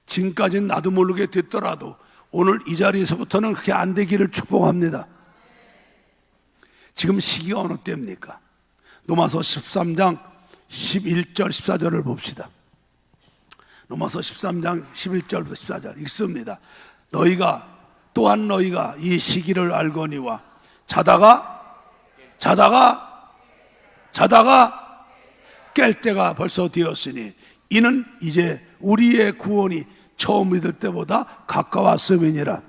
지금까지는 나도 모르게 됐더라도 오늘 이 자리에서부터는 그렇게 안 되기를 축복합니다. 지금 시기가 어느 때입니까? 로마서 13장 11절 14절을 봅시다. 로마서 13장 11절부터 14절 읽습니다. 또한 너희가 이 시기를 알거니와 자다가 깰 때가 벌써 되었으니 이는 이제 우리의 구원이 처음 믿을 때보다 가까웠음이니라.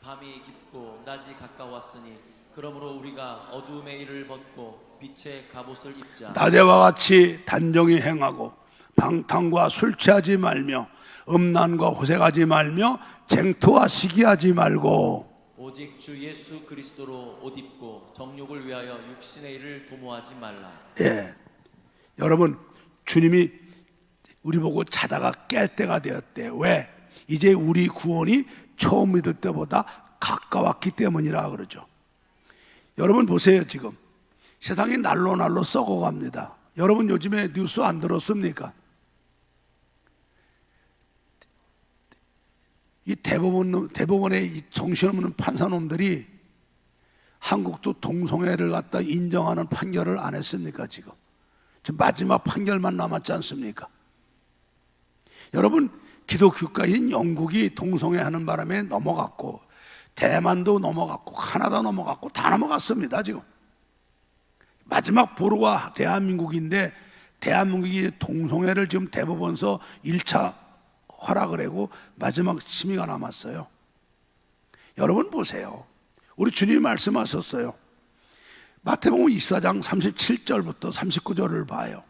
밤이 깊고 낮이 가까웠으니 그러므로 우리가 어두움의 일을 벗고 빛의 갑옷을 입자. 낮에와 같이 단정히 행하고 방탕과 술 취하지 말며 음란과 호색하지 말며 쟁투와 시기하지 말고 오직 주 예수 그리스도로 옷 입고 정욕을 위하여 육신의 일을 도모하지 말라. 예, 여러분, 주님이 우리 보고 자다가 깰 때가 되었대. 왜? 이제 우리 구원이 처음 믿을 때보다 가까웠기 때문이라 그러죠. 여러분 보세요. 지금 세상이 날로 썩어갑니다. 여러분 요즘에 뉴스 안 들었습니까? 이 대법원의 이 정신없는 판사놈들이 한국도 동성애를 갖다 인정하는 판결을 안 했습니까? 지금 마지막 판결만 남았지 않습니까? 여러분, 기독교가인 영국이 동성애하는 바람에 넘어갔고, 대만도 넘어갔고, 카나다 넘어갔고, 다 넘어갔습니다. 지금 마지막 보루가 대한민국인데, 대한민국이 동성애를 지금 대법원서 1차 허락을 하고 마지막 심의가 남았어요. 여러분 보세요. 우리 주님이 말씀하셨어요. 마태복음 24장 37절부터 39절을 봐요.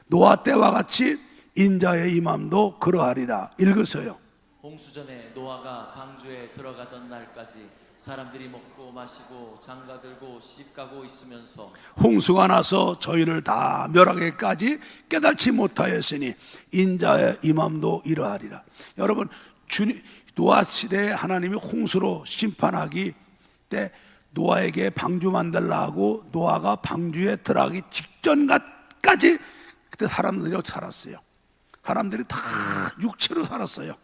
노아 때와 같이 인자의 임함도 그러하리라. 읽으세요. 홍수전에 노아가 방주에 들어가던 날까지 사람들이 먹고 마시고 장가들고 시집가고 있으면서 홍수가 나서 저희를 다 멸하게까지 깨닫지 못하였으니 인자의 임함도 이러하리라. 여러분, 노아 시대에 하나님이 홍수로 심판하기 때 노아에게 방주 만들라 하고 노아가 방주에 들어가기 직전까지 그때 사람들이 살았어요. 사람들이 다 육체로 살았어요.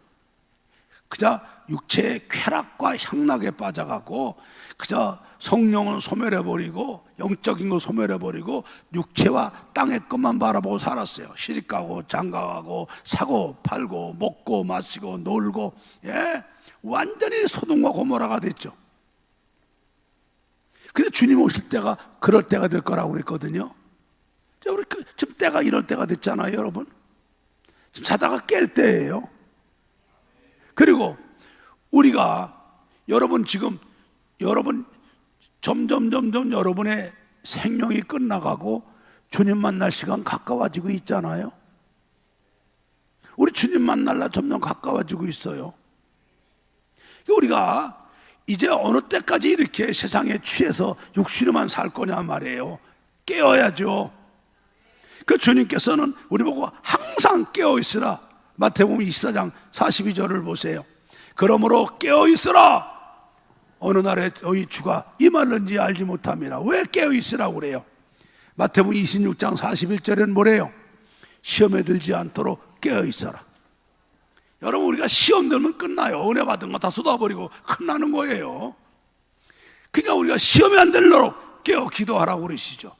그저 육체의 쾌락과 향락에 빠져가고 그저 성령은 소멸해버리고 영적인 거 소멸해버리고 육체와 땅의 것만 바라보고 살았어요. 시집가고 장가가고 사고 팔고 먹고 마시고 놀고, 예, 완전히 소돔과 고모라가 됐죠. 근데 주님 오실 때가 그럴 때가 될 거라고 그랬거든요. 우리 지금 때가 이럴 때가 됐잖아요, 여러분. 지금 자다가 깰 때예요. 그리고 우리가 여러분 지금 점점 여러분의 생명이 끝나가고 주님 만날 시간 가까워지고 있잖아요. 우리 주님 만날라 점점 가까워지고 있어요. 우리가 이제 어느 때까지 이렇게 세상에 취해서 육신으로만 살 거냐 말이에요. 깨어야죠. 그 주님께서는 우리 보고 항상 깨어 있으라. 마태복음 24장 42절을 보세요. 그러므로 깨어 있으라. 어느 날에 너희 주가 임할는지 알지 못함이라. 왜 깨어 있으라고 그래요? 마태복음 26장 41절에는 뭐래요? 시험에 들지 않도록 깨어 있어라. 여러분, 우리가 시험 들면 끝나요. 은혜 받은 거 다 쏟아버리고 끝나는 거예요. 그러니까 우리가 시험에 안 들도록 깨어 기도하라고 그러시죠.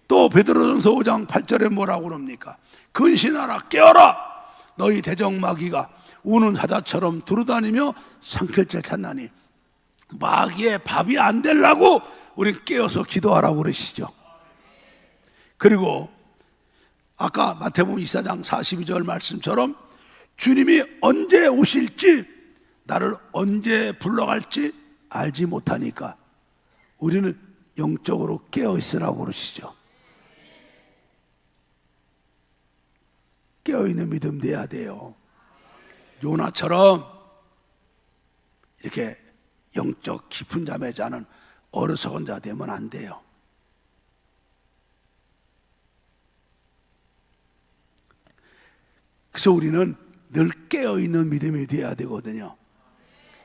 또 베드로전서 5장 8절에 뭐라고 그럽니까? 근신하라, 깨어라. 너희 대적마귀가 우는 사자처럼 두루다니며 삼킬째 찾나니 마귀의 밥이 안 되려고 우리 깨어서 기도하라고 그러시죠. 그리고 아까 마태복음 24장 42절 말씀처럼 주님이 언제 오실지, 나를 언제 불러갈지 알지 못하니까 우리는 영적으로 깨어있으라고 그러시죠. 깨어있는 믿음 돼야 돼요. 요나처럼 이렇게 영적 깊은 잠에 자는 어리석은 자 되면 안 돼요. 그래서 우리는 늘 깨어있는 믿음이 돼야 되거든요.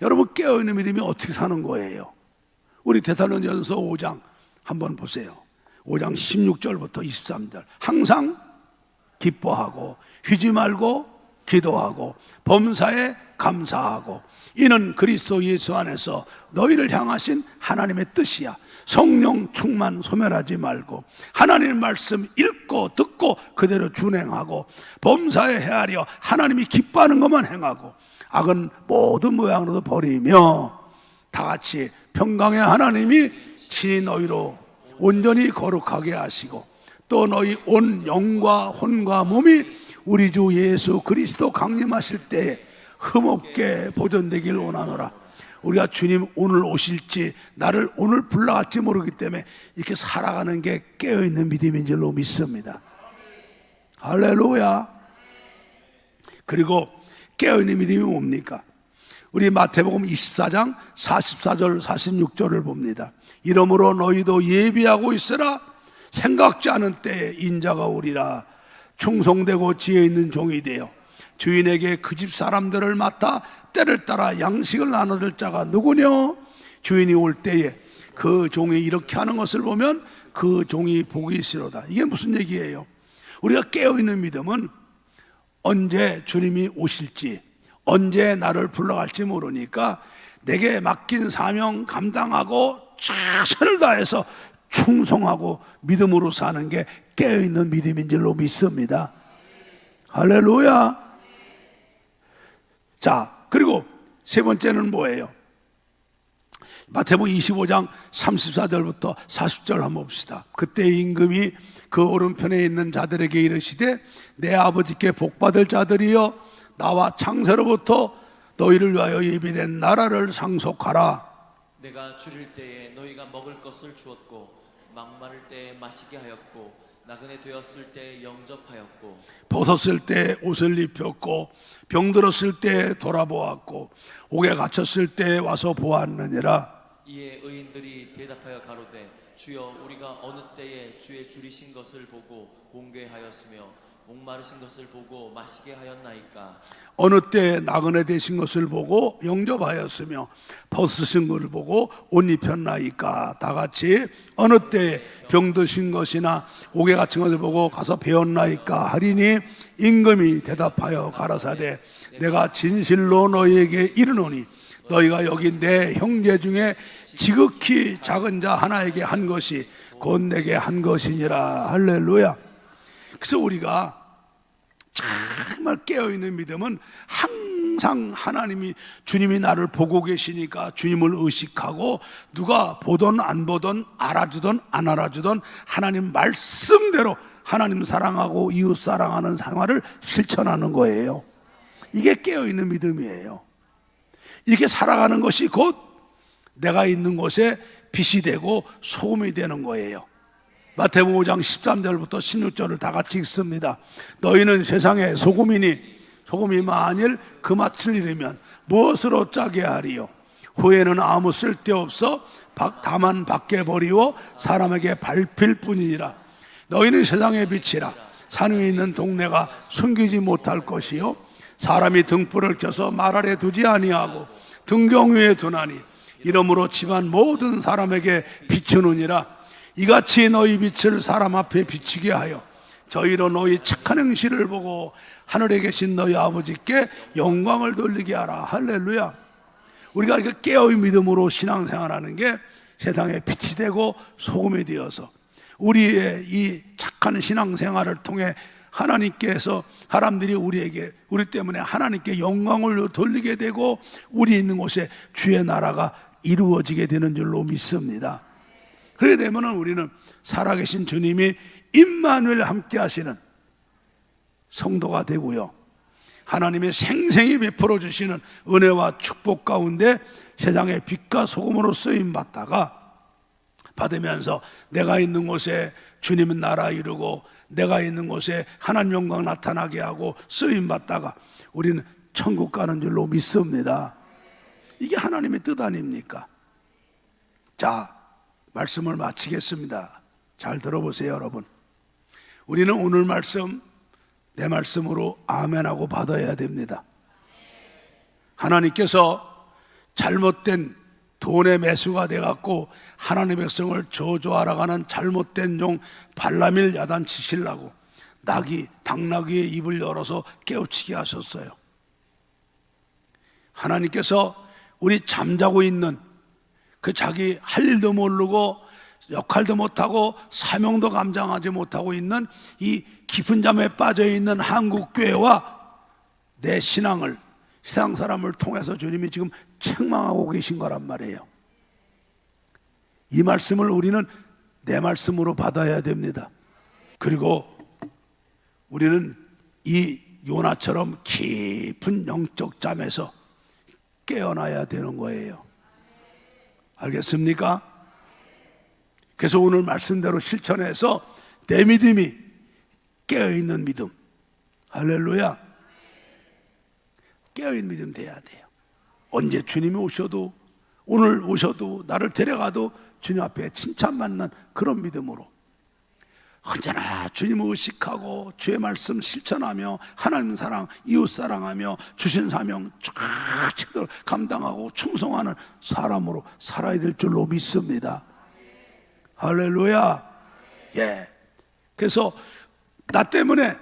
여러분, 깨어있는 믿음이 어떻게 사는 거예요? 우리 데살로니가전서 5장 한번 보세요. 5장 16절부터 23절. 항상 기뻐하고 휴지 말고 기도하고 범사에 감사하고 이는 그리스도 예수 안에서 너희를 향하신 하나님의 뜻이야. 성령 충만 소멸하지 말고 하나님의 말씀 읽고 듣고 그대로 준행하고 범사에 헤아려 하나님이 기뻐하는 것만 행하고 악은 모든 모양으로도 버리며 다 같이 평강의 하나님이 친히 너희로 온전히 거룩하게 하시고 또 너희 온 영과 혼과 몸이 우리 주 예수 그리스도 강림하실 때에 흠없게 보존되길 원하노라. 우리가 주님 오늘 오실지 나를 오늘 불러갈지 모르기 때문에 이렇게 살아가는 게 깨어있는 믿음인 줄로 믿습니다. 할렐루야. 그리고 깨어있는 믿음이 뭡니까? 우리 마태복음 24장 44절 46절을 봅니다. 이러므로 너희도 예비하고 있으라. 생각지 않은 때에 인자가 오리라. 충성되고 지혜 있는 종이 되어 주인에게 그 집 사람들을 맡아 때를 따라 양식을 나눠줄 자가 누구냐? 주인이 올 때에 그 종이 이렇게 하는 것을 보면 그 종이 복이 있으로다. 이게 무슨 얘기예요? 우리가 깨어있는 믿음은 언제 주님이 오실지, 언제 나를 불러갈지 모르니까 내게 맡긴 사명 감당하고 최선을 다해서 충성하고 믿음으로 사는 게 깨어있는 믿음인 줄로 믿습니다. 할렐루야. 자, 그리고 세 번째는 뭐예요? 마태복음 25장 34절부터 40절 한번 봅시다. 그때 임금이 그 오른편에 있는 자들에게 이르시되 내 아버지께 복받을 자들이여 나와 창세로부터 너희를 위하여 예비된 나라를 상속하라. 내가 줄일 때에 너희가 먹을 것을 주었고 막마를 때에 마시게 하였고 나그네 되었을 때 영접하였고 벗었을 때 옷을 입혔고 병들었을 때 돌아보았고 옥에 갇혔을 때 와서 보았느니라. 이에 의인들이 대답하여 가로되 주여 우리가 어느 때에 주의 줄이신 것을 보고 공개하였으며 목마르신 것을 보고 마시게 하였나이까. 어느 때 나그네 되신 것을 보고 영접하였으며 벗으신 것을 보고 옷 입혔나이까. 다 같이 어느 때 병드신 것이나 옥에 갇힌 것을 보고 가서 배웠나이까 하리니 임금이 대답하여 가라사대 내가 진실로 너희에게 이르노니 너희가 여기 내 형제 중에 지극히 작은 자 하나에게 한 것이 곧 내게 한 것이니라. 할렐루야. 그래서 우리가 정말 깨어있는 믿음은 항상 하나님이 주님이 나를 보고 계시니까 주님을 의식하고 누가 보던 안 보던 알아주던 안 알아주던 하나님 말씀대로 하나님 사랑하고 이웃 사랑하는 생활을 실천하는 거예요. 이게 깨어있는 믿음이에요. 이렇게 살아가는 것이 곧 내가 있는 곳에 빛이 되고 소금이 되는 거예요. 마태복음 5장 13절부터 16절을 다 같이 읽습니다. 너희는 세상의 소금이니 소금이 만일 그 맛을 잃으면 무엇으로 짜게 하리요? 후에는 아무 쓸데없어 다만 밖에 버리고 사람에게 밟힐 뿐이니라. 너희는 세상의 빛이라. 산 위에 있는 동네가 숨기지 못할 것이요 사람이 등불을 켜서 말 아래 두지 아니하고 등경 위에 두나니 이러므로 집안 모든 사람에게 비추느니라. 이같이 너희 빛을 사람 앞에 비치게 하여 저희로 너희 착한 행실을 보고 하늘에 계신 너희 아버지께 영광을 돌리게 하라. 할렐루야. 우리가 이렇게 깨어있는 믿음으로 신앙생활하는 게 세상에 빛이 되고 소금이 되어서 우리의 이 착한 신앙생활을 통해 하나님께서 사람들이 우리 때문에 하나님께 영광을 돌리게 되고 우리 있는 곳에 주의 나라가 이루어지게 되는 줄로 믿습니다. 그렇게 되면 우리는 살아계신 주님이 임마누엘 함께 하시는 성도가 되고요, 하나님의 생생히 베풀어 주시는 은혜와 축복 가운데 세상의 빛과 소금으로 쓰임 받으면서 내가 있는 곳에 주님은 나라 이루고 내가 있는 곳에 하나님 영광 나타나게 하고 쓰임 받다가 우리는 천국 가는 줄로 믿습니다. 이게 하나님의 뜻 아닙니까? 자, 말씀을 마치겠습니다. 잘 들어보세요, 여러분. 우리는 오늘 말씀 내 말씀으로 아멘하고 받아야 됩니다. 하나님께서 잘못된 돈의 매수가 돼갖고 하나님의 백성을 저주하러가는 잘못된 종 발람을 야단치시려고 당나귀의 입을 열어서 깨우치게 하셨어요. 하나님께서 우리 잠자고 있는 그 자기 할 일도 모르고 역할도 못하고 사명도 감당하지 못하고 있는 이 깊은 잠에 빠져있는 한국교회와 내 신앙을 세상 사람을 통해서 주님이 지금 책망하고 계신 거란 말이에요. 이 말씀을 우리는 내 말씀으로 받아야 됩니다. 그리고 우리는 이 요나처럼 깊은 영적 잠에서 깨어나야 되는 거예요. 알겠습니까? 그래서 오늘 말씀대로 실천해서 내 믿음이 깨어있는 믿음, 할렐루야, 깨어있는 믿음 돼야 돼요. 언제 주님이 오셔도, 오늘 오셔도, 나를 데려가도 주님 앞에 칭찬받는 그런 믿음으로 언제나 주님을 의식하고 주의 말씀 실천하며 하나님 사랑, 이웃 사랑하며 주신 사명 쫙 감당하고 충성하는 사람으로 살아야 될 줄로 믿습니다. 할렐루야. 예. 그래서 나 때문에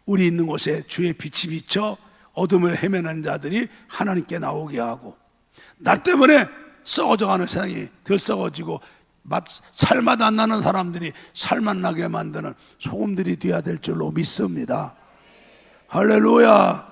우리 있는 곳에 주의 빛이 비쳐 어둠을 헤매는 자들이 하나님께 나오게 하고, 나 때문에 썩어져가는 세상이 덜 썩어지고 살맛 안 나는 사람들이 살맛 나게 만드는 소금들이 되어야 될 줄로 믿습니다. 할렐루야.